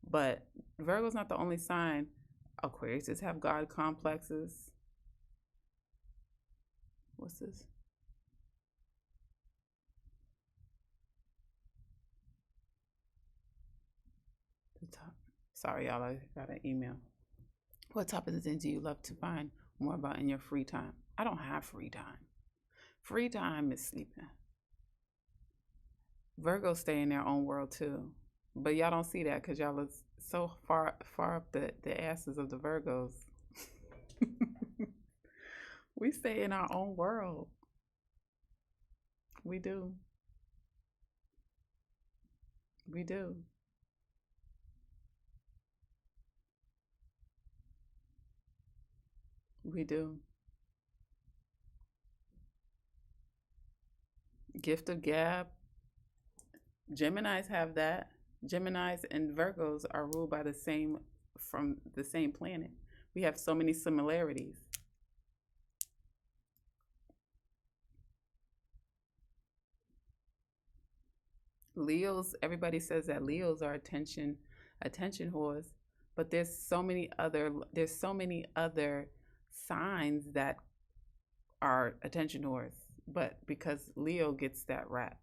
but Virgo's not the only sign. Aquarius have God complexes. What's this? The top. Sorry, y'all. I got an email. What topics of things do you love to find more about in your free time? I don't have free time. Free time is sleeping. Virgos stay in their own world too. But y'all don't see that because y'all is so far up the asses of the Virgos. We stay in our own world. We do. We do. We do. Gift of gab. Geminis have that. Geminis and Virgos are ruled by the same from the same planet. We have so many similarities. Leos, everybody says that Leos are attention whores, but there's so many other signs that are attention whores, but because Leo gets that rap.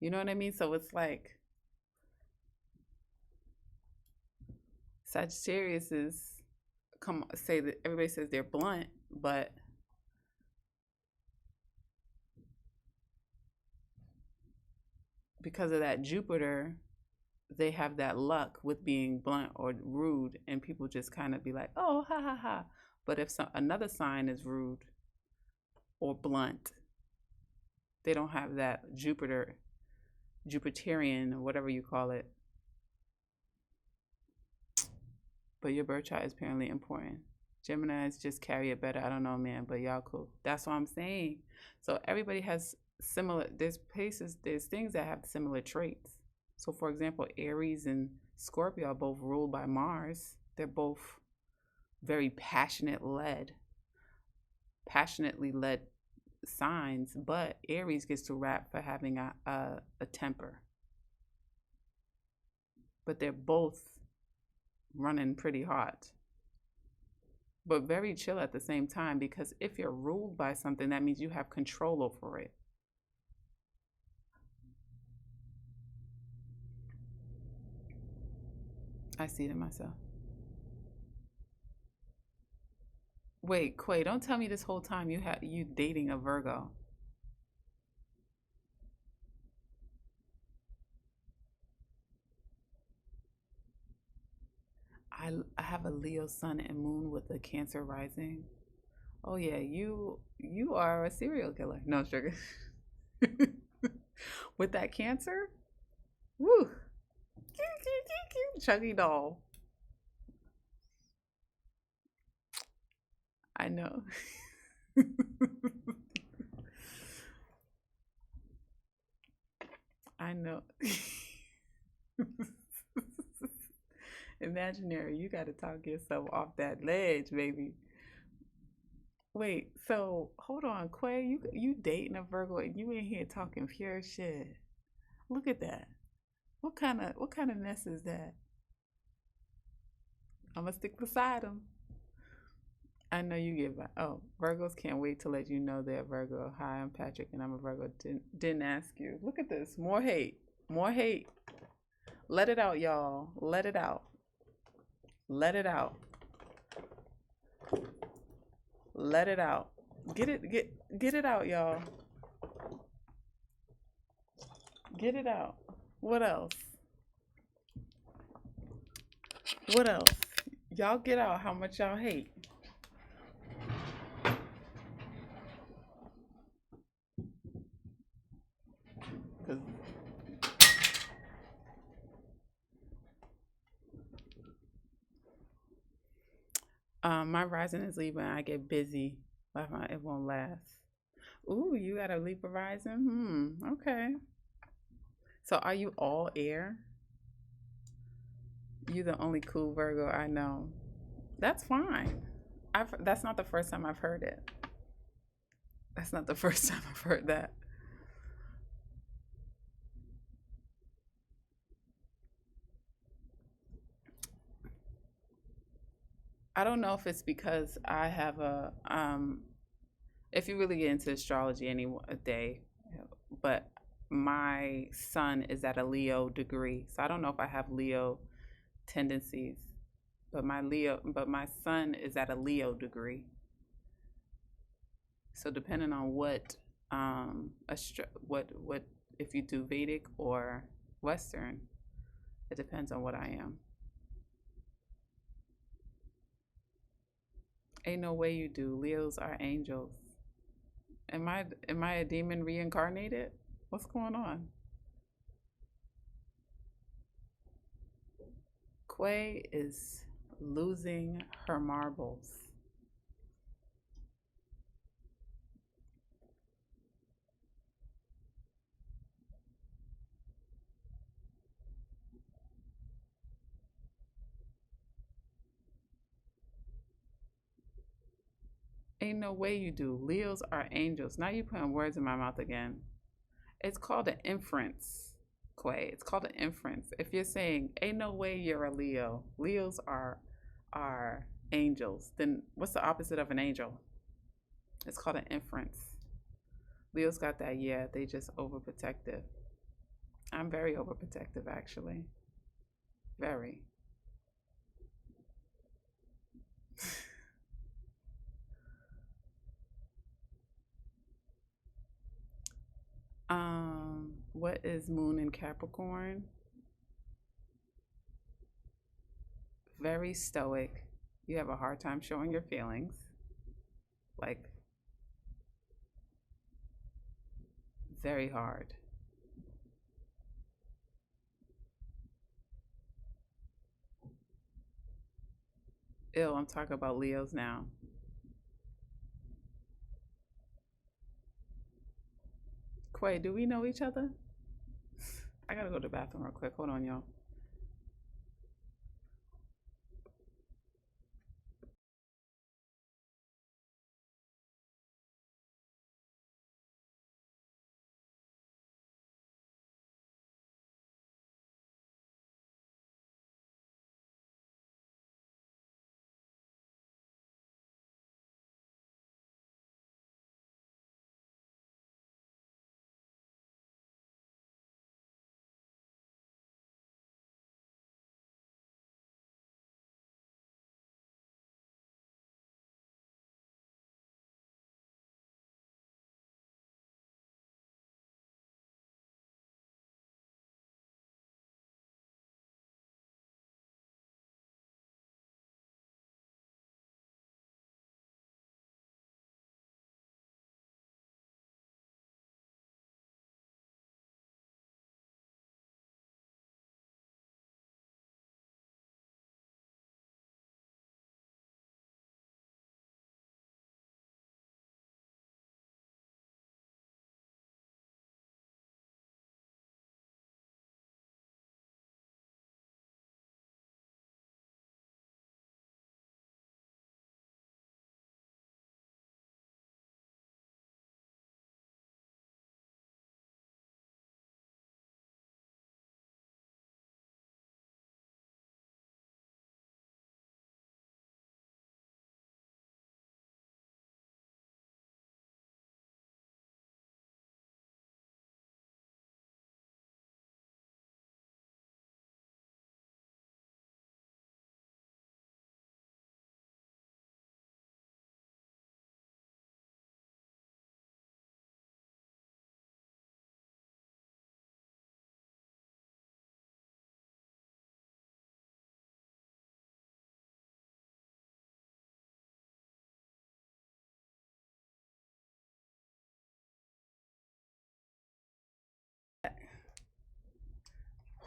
You know what I mean? So it's like Sagittarius is come say that everybody says they're blunt, but because of that Jupiter, they have that luck with being blunt or rude, and people just kind of be like, "Oh, ha ha ha." But if another sign is rude or blunt, they don't have that Jupiterian, or whatever you call it. But your birth chart is apparently important. Geminis just carry it better. I don't know, man, but y'all cool. That's what I'm saying. So everybody has similar. There's things that have similar traits. So, for example, Aries and Scorpio are both ruled by Mars. They're both very passionately led signs, but Aries gets to rap for having a temper. But they're both running pretty hot, but very chill at the same time, because if you're ruled by something, that means you have control over it. I see it in myself. Wait, Quay, don't tell me this whole time you dating a Virgo. I have a Leo sun and moon with a Cancer rising. Oh yeah, you are a serial killer. No sugar. With that Cancer, woo, chuggy doll. I know. I know. Imaginary, you got to talk yourself off that ledge, baby. Wait, so hold on, Quay. You dating a Virgo and you in here talking pure shit. Look at that. What kind of mess is that? I'ma stick beside him. I know you get by. Oh, Virgos can't wait to let you know they're Virgo. Hi, I'm Patrick and I'm a Virgo. Didn't ask you. Look at this. More hate. More hate. Let it out, y'all. Let it out. Let it out. Let it out. Get it out, y'all. Get it out. What else? What else? Y'all get out how much y'all hate. Cause my rising is Libra and I get busy. It won't last. Ooh, you got a Libra rising? Okay. So are you all air? You the only cool Virgo I know. That's fine. That's not the first time I've heard it. That's not the first time I've heard that. I don't know if it's because I have if you really get into astrology any day, but my sun is at a Leo degree. So I don't know if I have Leo tendencies, but my sun is at a Leo degree. So depending on what if you do Vedic or Western, it depends on what I am. Ain't no way you do. Leos are angels. Am I a demon reincarnated? What's going on? Quay is losing her marbles. Ain't no way you do. Leos are angels. Now you putting words in my mouth again. It's called an inference, Quay. It's called an inference. If you're saying ain't no way you're a Leo, Leos are angels, then what's the opposite of an angel? It's called an inference. Leo's got that, yeah, they just overprotective. I'm very overprotective actually. Very. What is moon in Capricorn? Very stoic. You have a hard time showing your feelings. Like, very hard. Ill, I'm talking about Leos now. Quay, do we know each other? I gotta go to the bathroom real quick. Hold on, y'all.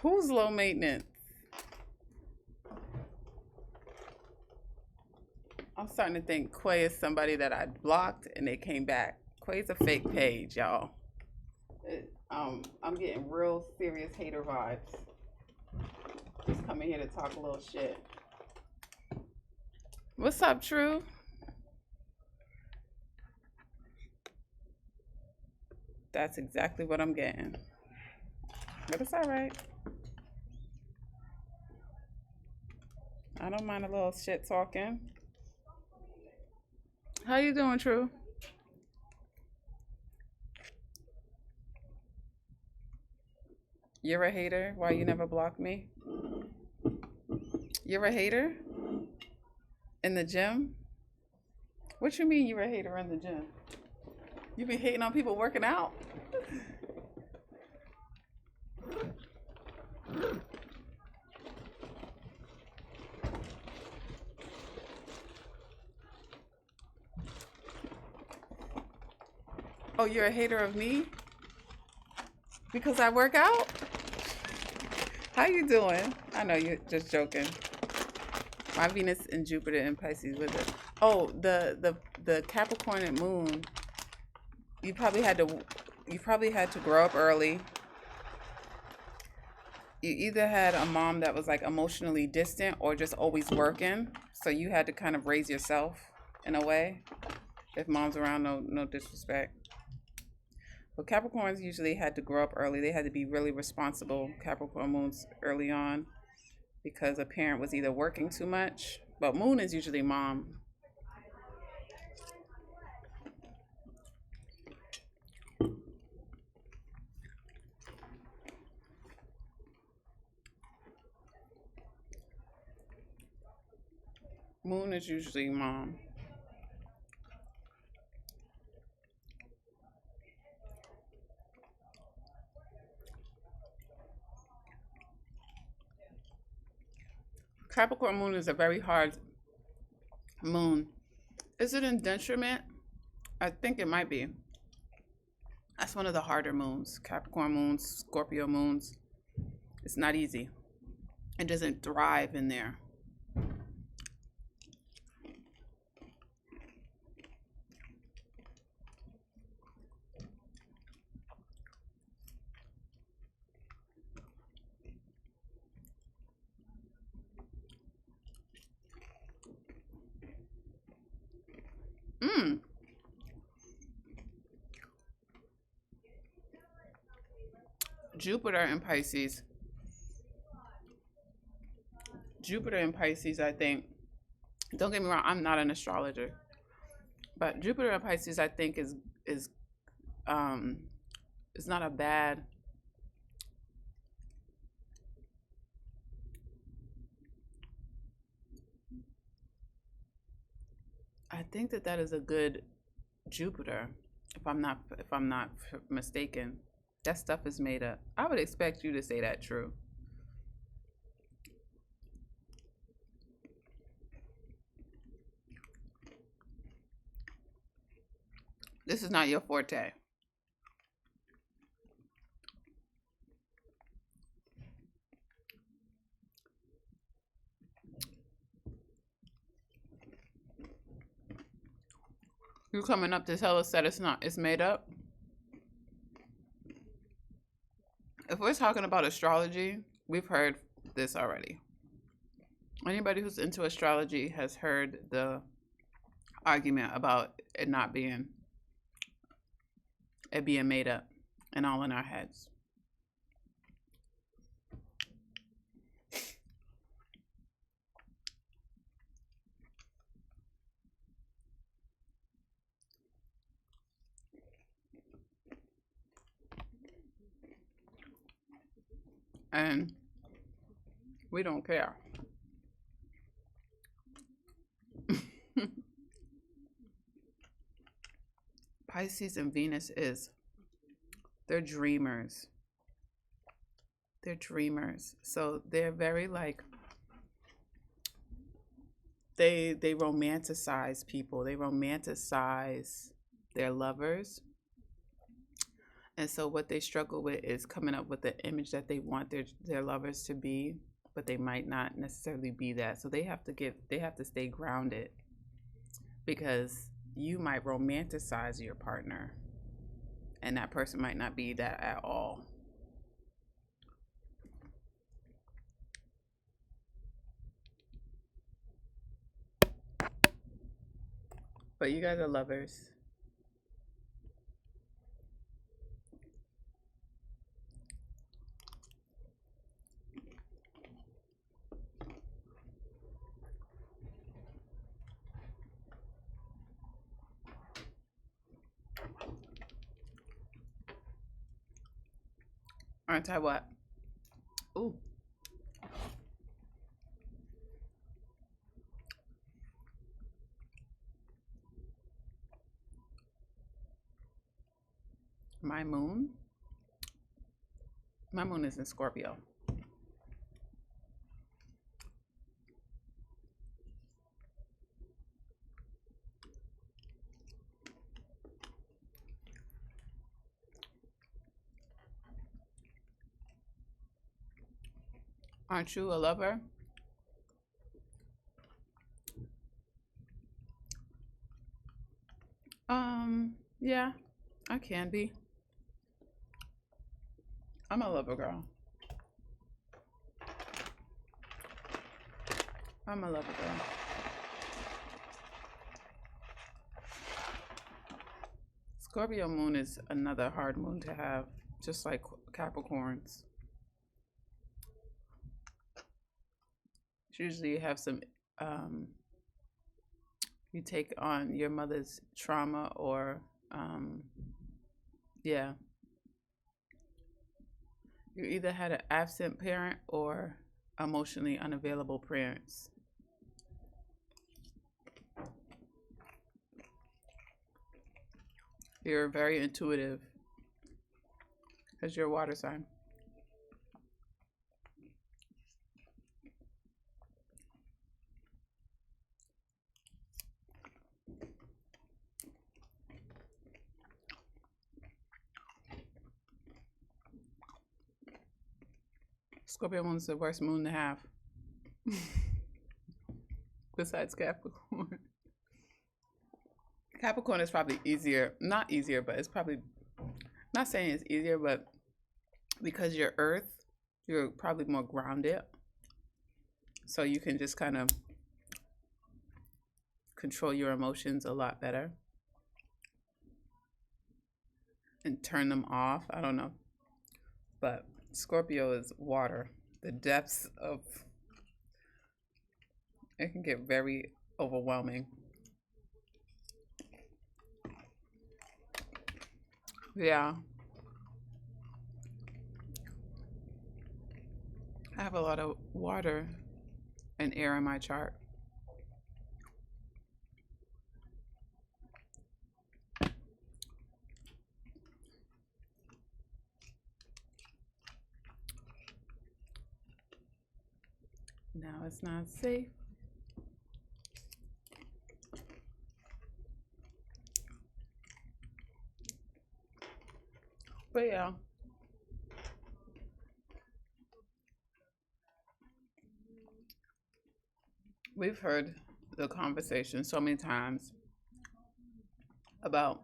Who's low maintenance? I'm starting to think Quay is somebody that I blocked and they came back. Quay's a fake page, y'all. I'm getting real serious hater vibes. Just coming here to talk a little shit. What's up, True? That's exactly what I'm getting. But it's all right. I don't mind a little shit talking. How you doing, True? You're a hater? Why you never blocked me? You're a hater? In the gym? What you mean you're a hater in the gym? You be hating on people working out? Oh, you're a hater of me? Because I work out? How you doing? I know you're just joking. My Venus and Jupiter and Pisces with it. Oh, the Capricorn and Moon. You probably had to grow up early. You either had a mom that was like emotionally distant or just always working, so you had to kind of raise yourself in a way. If mom's around, no disrespect. But Capricorns usually had to grow up early. They had to be really responsible Capricorn moons early on because a parent was either working too much. But moon is usually mom. Moon is usually mom. Capricorn moon is a very hard moon. Is it indenturement? I think it might be. That's one of the harder moons. Capricorn moons, Scorpio moons. It's not easy. It doesn't thrive in there. Mm. Jupiter in Pisces. Jupiter in Pisces, I think. Don't get me wrong, I'm not an astrologer. But Jupiter in Pisces, I think, is um it's not a bad. I think that is a good Jupiter. If I'm not mistaken, that stuff is made up. I would expect you to say that true. This is not your forte. You coming up to tell us that it's made up? If we're talking about astrology, we've heard this already. Anybody who's into astrology has heard the argument about it being made up and all in our heads. And we don't care. Pisces and Venus they're dreamers. They're dreamers. So they're very like they romanticize people. They romanticize their lovers. And so what they struggle with is coming up with the image that they want their lovers to be, but they might not necessarily be that. So they have to stay grounded because you might romanticize your partner and that person might not be that at all. But you guys are lovers. Aren't I what? Ooh. My moon? My moon is in Scorpio. Aren't you a lover? Yeah, I can be. I'm a lover girl. I'm a lover girl. Scorpio moon is another hard moon to have, just like Capricorns. It's usually you have some, um, you take on your mother's trauma or, yeah, you either had an absent parent or emotionally unavailable parents. You're very intuitive because you're a water sign. Scorpio moon is the worst moon to have. Besides Capricorn. Capricorn is probably easier, not easier, but it's probably, not saying it's easier, but because you're Earth, you're probably more grounded. So you can just kind of control your emotions a lot better and turn them off. I don't know. But Scorpio is water. The depths of it can get very overwhelming. Yeah. I have a lot of water and air in my chart. Now it's not safe. But yeah. We've heard the conversation so many times about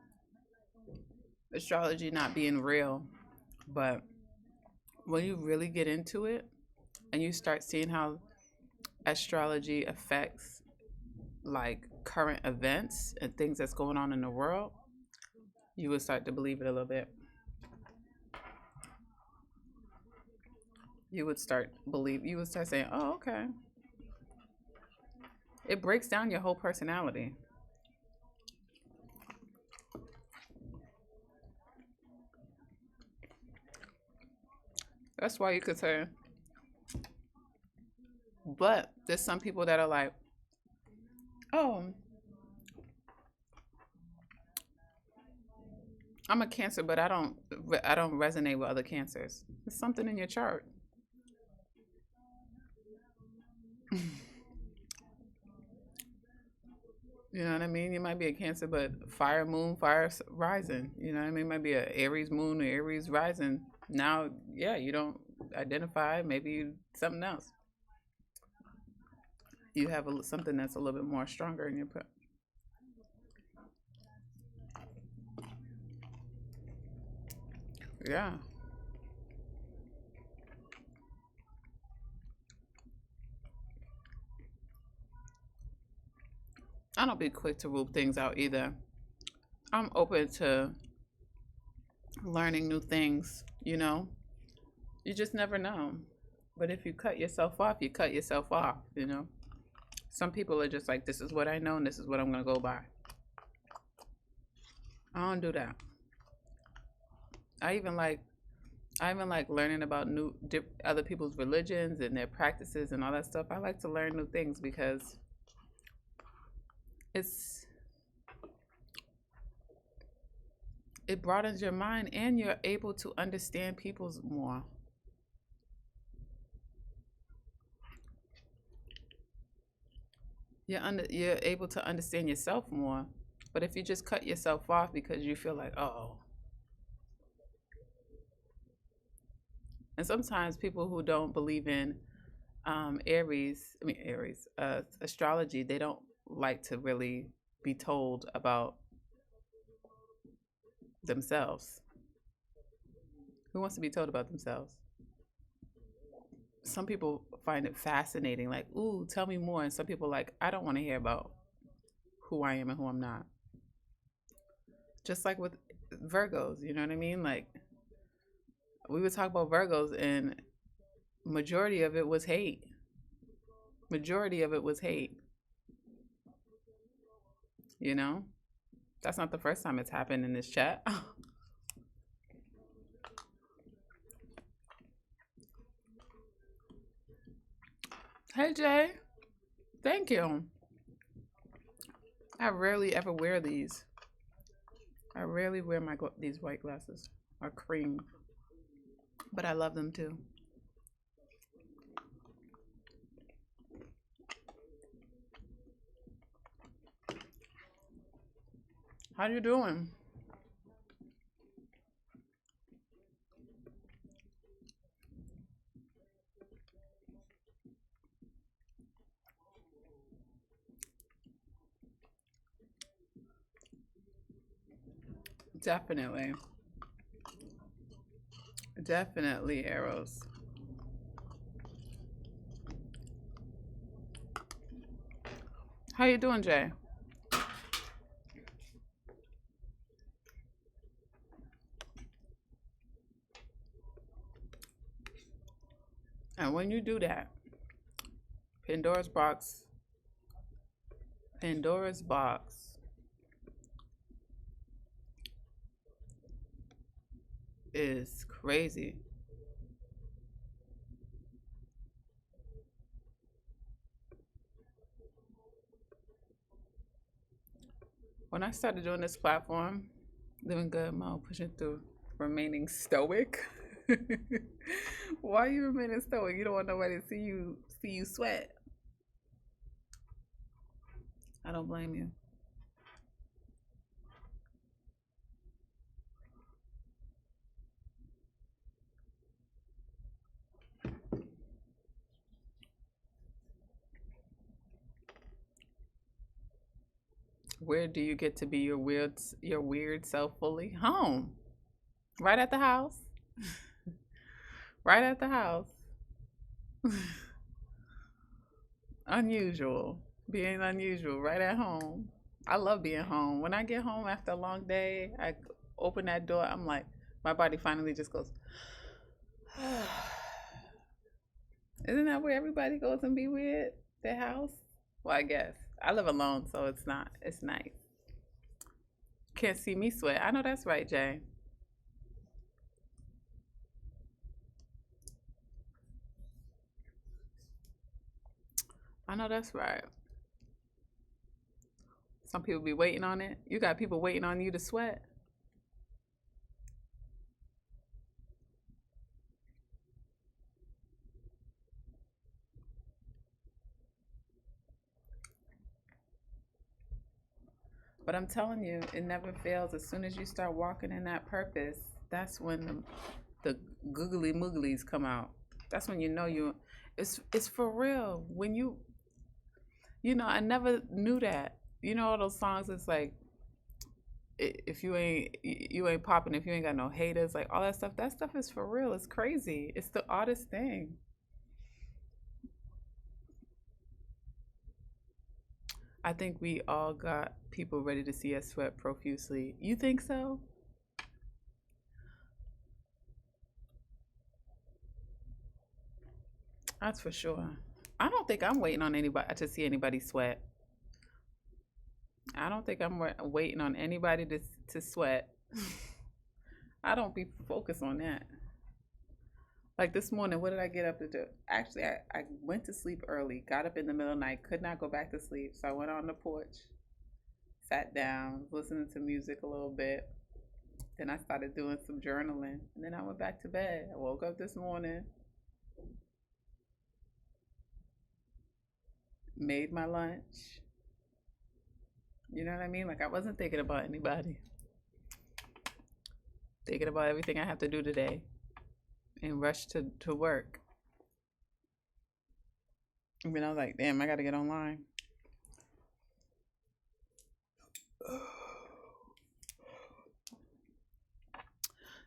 astrology not being real, but when you really get into it and you start seeing how astrology affects like current events and things that's going on in the world, you would start to believe it a little bit. You would start saying, "Oh, okay." It breaks down your whole personality. That's why you could say, but there's some people that are like, "Oh, I'm a Cancer, but I don't resonate with other Cancers." It's something in your chart. You know what I mean? You might be a Cancer, but fire moon, fire rising. You know what I mean? It might be a Aries moon or Aries rising. Now, yeah, you don't identify. Maybe something else. You have something that's a little bit more stronger in your put. Yeah. I don't be quick to rule things out either. I'm open to learning new things, you know? You just never know. But if you cut yourself off, you cut yourself off, you know? Some people are just like, this is what I know and this is what I'm going to go by. I don't do that. I even like learning about other people's religions and their practices and all that stuff. I like to learn new things because it's it broadens your mind and you're able to understand people's more. You're able to understand yourself more. But if you just cut yourself off because you feel like, oh, and sometimes people who don't believe in astrology, they don't like to really be told about themselves. Who wants to be told about themselves? Some people find it fascinating, like, ooh, tell me more. And some people like, I don't want to hear about who I am and who I'm not. Just like with Virgos, you know what I mean? Like we would talk about Virgos and majority of it was hate. Majority of it was hate, you know? That's not the first time it's happened in this chat. Hey Jay, thank you. I rarely ever wear these. I rarely wear these white glasses or cream, but I love them too. How you doing? Definitely. Definitely arrows. How you doing, Jay? And when you do that, Pandora's box, Pandora's box is crazy. When I started doing this platform, living good mode, pushing through, remaining stoic. Why are you remaining stoic? You don't want nobody to see you sweat. I don't blame you. Where do you get to be your weird self fully? Home. Right at the house. Right at the house. Unusual. Being unusual right at home. I love being home. When I get home after a long day, I open that door, I'm like, my body finally just goes, isn't that where everybody goes and be weird? Their house? Well, I guess. I live alone, so it's not. It's nice. Can't see me sweat. I know that's right, Jay. I know that's right. Some people be waiting on it. You got people waiting on you to sweat. But I'm telling you, it never fails. As soon as you start walking in that purpose, that's when the googly mooglies come out. That's when you know you. It's for real. When I never knew that. You know all those songs. It's like if you ain't popping, if you ain't got no haters, like all that stuff. That stuff is for real. It's crazy. It's the oddest thing. I think we all got people ready to see us sweat profusely. You think so? That's for sure. I don't think I'm waiting on anybody to see anybody sweat. I don't think I'm waiting on anybody to sweat. I don't be focused on that. Like this morning, what did I get up to do? Actually, I went to sleep early, got up in the middle of the night, could not go back to sleep. So I went on the porch, sat down, listening to music a little bit. Then I started doing some journaling. And then I went back to bed. I woke up this morning, made my lunch. You know what I mean? Like I wasn't thinking about anybody, thinking about everything I have to do today and rush to work. I mean, I was like, damn, I got to get online.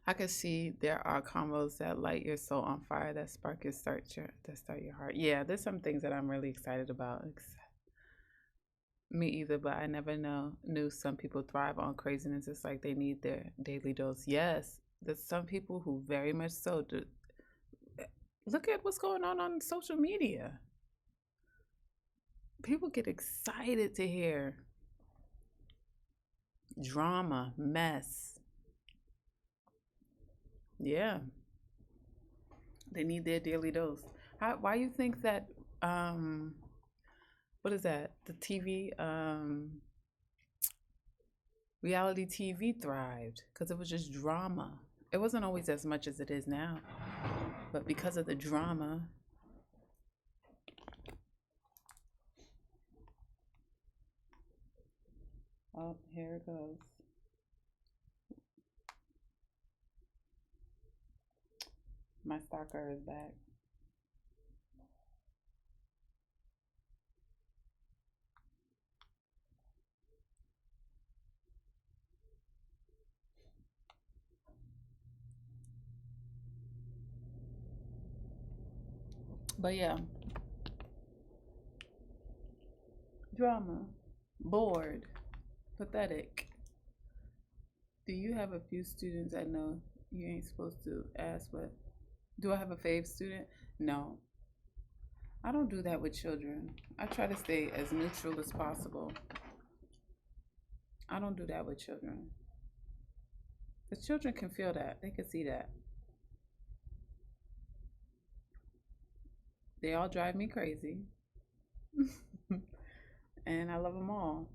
I can see there are combos that light your soul on fire, that spark your start your heart. Yeah, there's some things that I'm really excited about. Me either, but I never knew some people thrive on craziness. It's like they need their daily dose. Yes, there's some people who very much so do. Look at what's going on social media. People get excited to hear drama, mess. Yeah, they need their daily dose. Why you think that? Um, what is that? The TV, reality TV thrived because it was just drama. It wasn't always as much as it is now, but because of the drama, oh, here it goes. My stalker is back. But yeah, drama, bored, pathetic. Do you have a few students? I know you ain't supposed to ask, but do I have a fave student? No, I don't do that with children. I try to stay as neutral as possible. I don't do that with children. The children can feel that. They can see that. They all drive me crazy. And I love them all.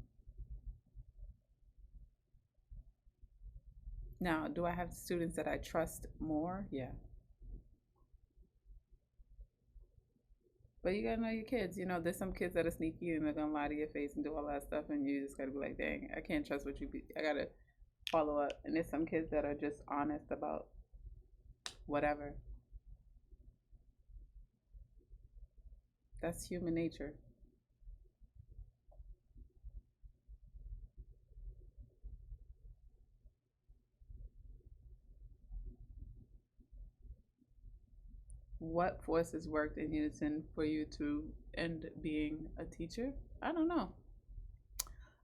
Now, do I have students that I trust more? Yeah. But you gotta know your kids. You know, there's some kids that are sneaky and they're gonna lie to your face and do all that stuff, and you just gotta be like, dang, I can't trust what you be. I gotta follow up. And there's some kids that are just honest about whatever. That's human nature. What forces worked in unison for you to end being a teacher? I don't know.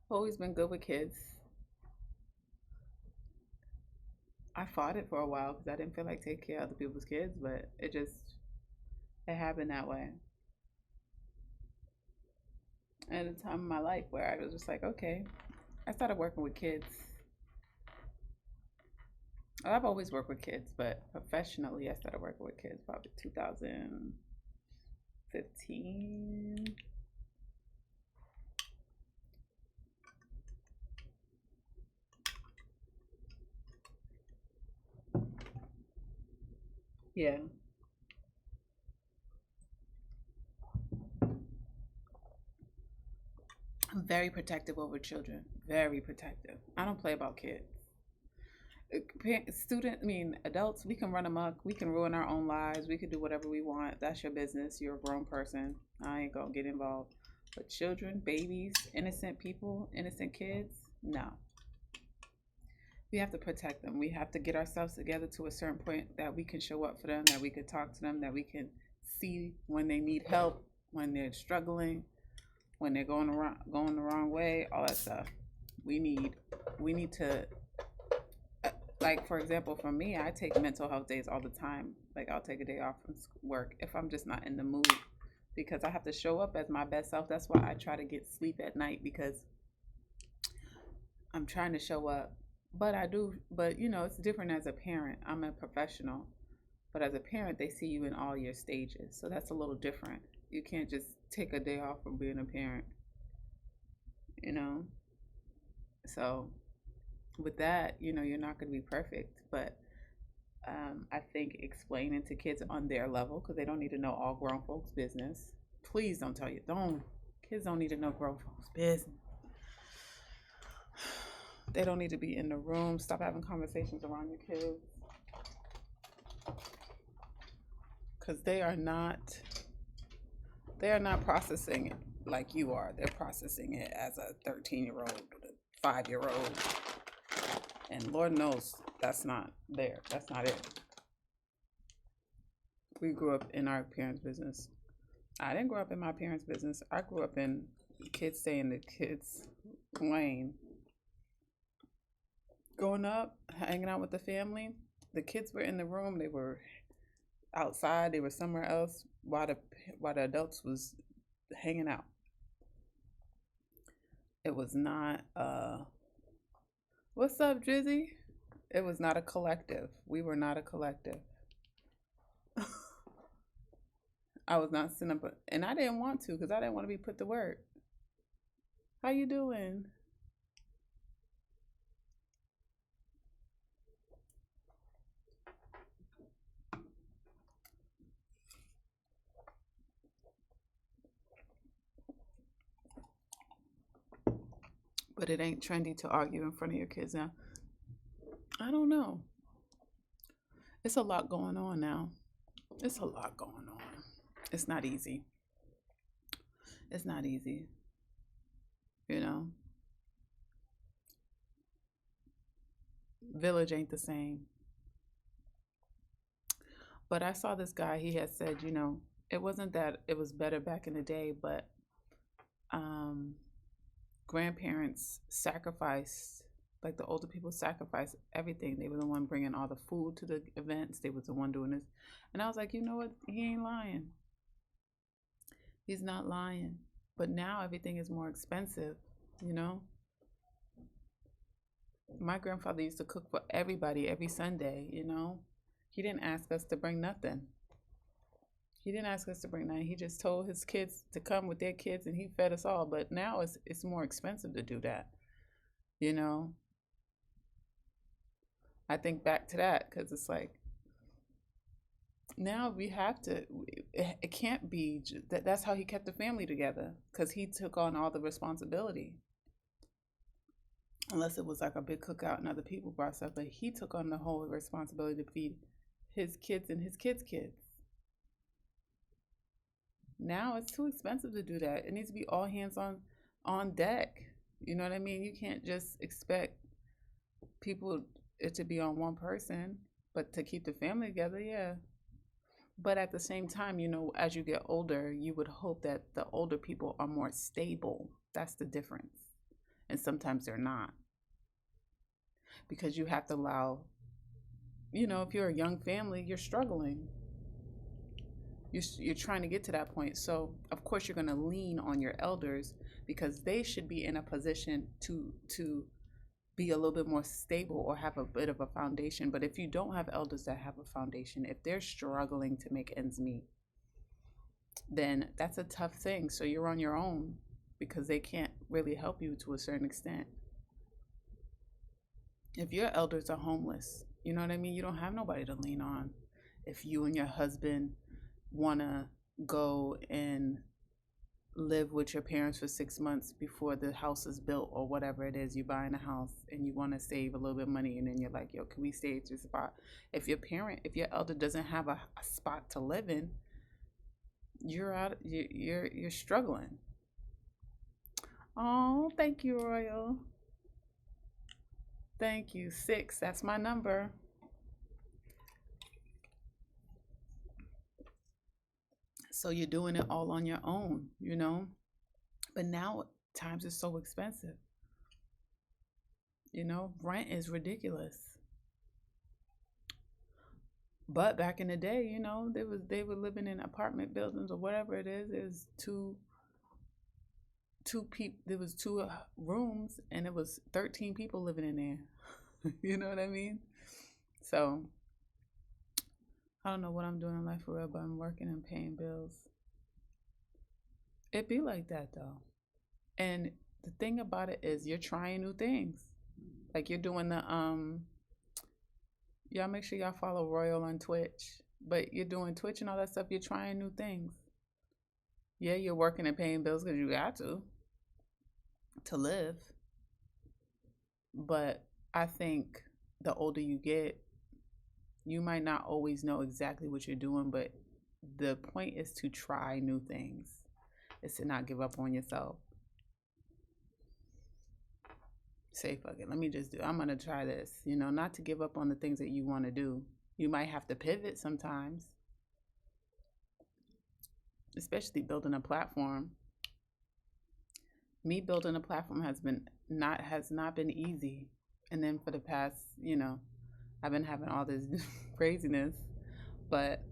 Always been good with kids. I fought it for a while because I didn't feel like taking care of other people's kids, but it happened that way. At a time in my life where I was just like, okay, I started working with kids. I've always worked with kids, but professionally, I started working with kids probably 2015. Yeah, I'm very protective over children. Very protective. I don't play about kids. Student, I mean, adults, we can run amok. We can ruin our own lives. We can do whatever we want. That's your business. You're a grown person. I ain't gonna get involved. But children, babies, innocent people, innocent kids, no. We have to protect them. We have to get ourselves together to a certain point that we can show up for them, that we can talk to them, that we can see when they need help, when they're struggling, when they're going the wrong way, all that stuff. We need we need to, like, for example, for me, I take mental health days all the time. Like, I'll take a day off from work if I'm just not in the mood because I have to show up as my best self. That's why I try to get sleep at night because I'm trying to show up. But I do, but you know, it's different as a parent. I'm a professional, but as a parent, they see you in all your stages. So that's a little different. You can't just take a day off from being a parent, you know? So with that, you know, you're not going to be perfect, but I think explaining to kids on their level, because they don't need to know all grown folks' business. Please don't tell you, don't. Kids don't need to know grown folks' business. They don't need to be in the room. Stop having conversations around your kids because they are not processing it like you are. They're processing it as a 13-year-old, 5-year-old, and Lord knows that's not there. That's not it. We grew up in our parents' business. I didn't grow up in my parents' business. I grew up in Kids stay in the kids' lane. Growing up, hanging out with the family, the kids were in the room. They were outside. They were somewhere else while the adults was hanging out. It was not. What's up, Drizzy? It was not a collective. We were not a collective. I was not sitting up, and I didn't want to because I didn't want to be put to work. How you doing? But it ain't trendy to argue in front of your kids now. I don't know. It's a lot going on now. It's a lot going on. It's not easy. It's not easy. You know, village ain't the same. But I saw this guy. He had said, it wasn't that it was better back in the day, but um, grandparents sacrificed, like the older people sacrificed everything. They were the one bringing all the food to the events. They was the one doing this, and I was like, you know what? He ain't lying. He's not lying. But now everything is more expensive. You know, my grandfather used to cook for everybody every Sunday. He didn't ask us to bring nothing. He didn't ask us to bring nothing. He just told his kids to come with their kids, and he fed us all. But now it's more expensive to do that. You know, I think back to that because it's like now we have to. It can't be that. That's how he kept the family together because he took on all the responsibility. Unless it was like a big cookout and other people brought stuff, but he took on the whole responsibility to feed his kids and his kids' kids. Now it's too expensive to do that. It needs to be all hands on deck. You know what I mean? You can't just expect people it to be on one person, but to keep the family together, yeah. But at the same time, as you get older, you would hope that the older people are more stable. That's the difference. And sometimes they're not. Because you have to allow, if you're a young family, you're struggling. You're trying to get to that point. So, of course, you're going to lean on your elders because they should be in a position to be a little bit more stable or have a bit of a foundation. But if you don't have elders that have a foundation, if they're struggling to make ends meet, then that's a tough thing. So you're on your own because they can't really help you to a certain extent. If your elders are homeless, you know what I mean? You don't have nobody to lean on. If you and your husband want to go and live with your parents for 6 months before the house is built or whatever it is, you buying a house and you want to save a little bit of money, and then you're like, yo, can we stay at your spot? If your elder doesn't have a spot to live in, you're struggling. Oh, thank you, Royal. Thank you. 6, that's my number. So you're doing it all on your own, But now times are so expensive. Rent is ridiculous. But back in the day, they were living in apartment buildings or whatever it is. There's two people. There was two rooms, and it was 13 people living in there. You know what I mean? So I don't know what I'm doing in life for real, but I'm working and paying bills. It be like that though. And the thing about it is you're trying new things. Like you're doing the y'all make sure y'all follow Royal on Twitch. But you're doing Twitch and all that stuff, you're trying new things. Yeah, you're working and paying bills because you got to live. But I think the older you get, you might not always know exactly what you're doing, but the point is to try new things. It's to not give up on yourself. Say, fuck it, I'm going to try this. Not to give up on the things that you want to do. You might have to pivot sometimes, especially building a platform. Me building a platform has not been easy. And then for the past, I've been having all this craziness, but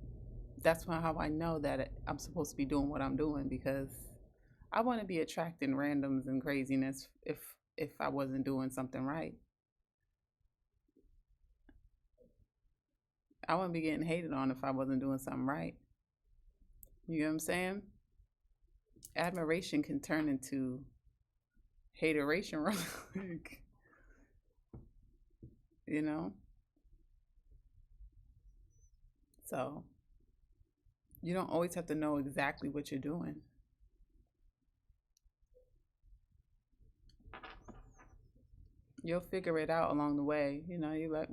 that's how I know that I'm supposed to be doing what I'm doing, because I want to be attracting randoms and craziness if I wasn't doing something right. I wouldn't be getting hated on if I wasn't doing something right. You know what I'm saying? Admiration can turn into hateration real quick, you know? So you don't always have to know exactly what you're doing. You'll figure it out along the way. You're like,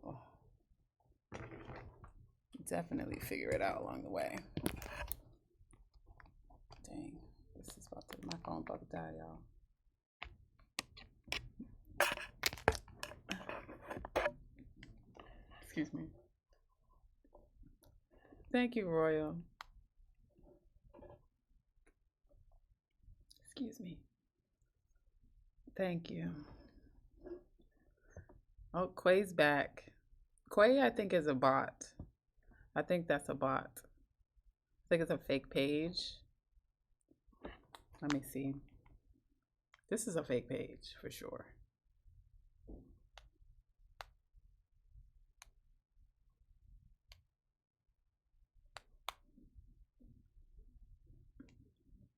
oh, definitely figure it out along the way. Dang, my phone about to die, y'all. Excuse me. Thank you, Royal. Excuse me. Thank you. Oh, Quay's back. Quay, I think, is a bot. I think that's a bot. I think it's a fake page. Let me see. This is a fake page for sure.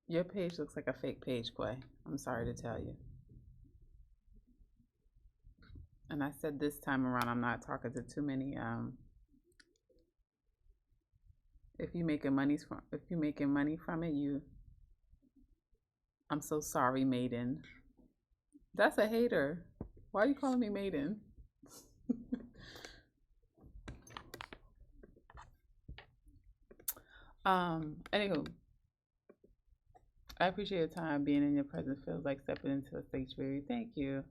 Your page looks like a fake page, Quay. I'm sorry to tell you. And I said this time around, I'm not talking to too many. If you making money from it, I'm so sorry, maiden. That's a hater. Why are you calling me maiden? Anywho, I appreciate your time. Being in your presence feels like stepping into a sanctuary. Thank you.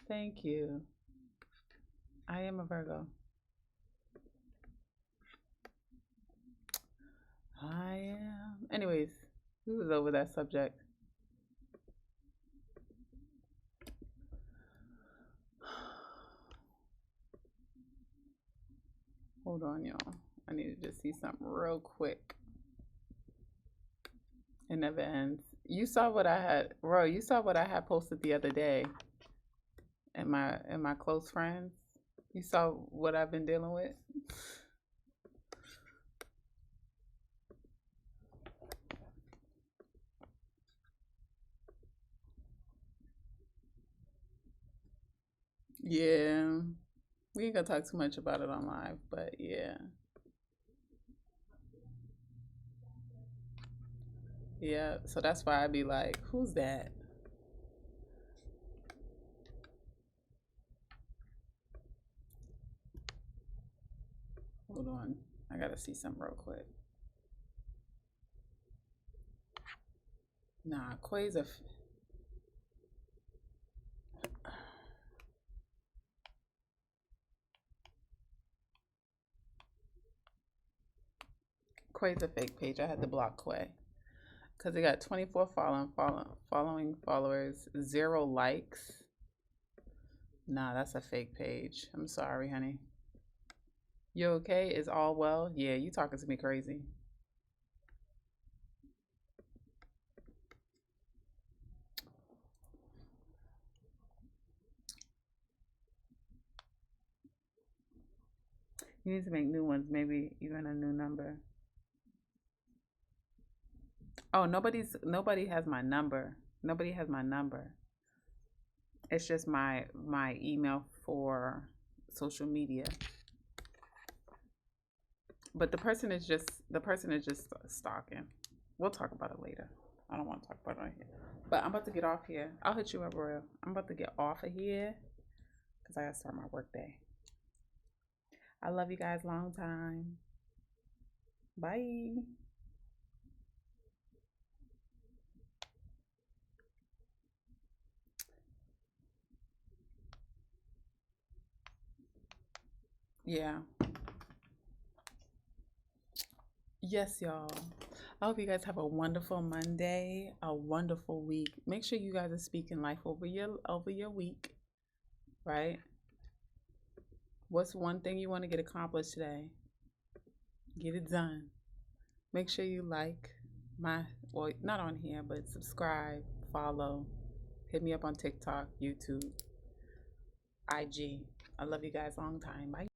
Thank you. I am a Virgo. I am. Anyways, we was over that subject. Hold on, y'all. I need to just see something real quick. It never ends. You saw what I had, Ro. You saw what I had posted the other day. And my close friends. You saw what I've been dealing with. Yeah, we ain't gonna talk too much about it on live, but yeah. Yeah, so that's why I'd be like, who's that? Hold on. I gotta see something real quick. Nah, Quay's Quay's a fake page. I had to block Quay. Because he got 24 following followers, 0 likes. Nah, that's a fake page. I'm sorry, honey. You okay? Is all well? Yeah, you talking to me crazy. You need to make new ones, maybe even a new number. Oh, nobody has my number. Nobody has my number. It's just my email for social media. But the person is just stalking. We'll talk about it later. I don't want to talk about it right here. But I'm about to get off here. I'll hit you up, Royal. I'm about to get off of here because I gotta start my work day. I love you guys long time. Bye. Yeah. Yes, y'all. I hope you guys have a wonderful Monday, a wonderful week. Make sure you guys are speaking life over your week, right? What's one thing you want to get accomplished today? Get it done. Make sure you like my, well, not on here, but subscribe, follow, hit me up on TikTok, YouTube, IG. I love you guys long time. Bye.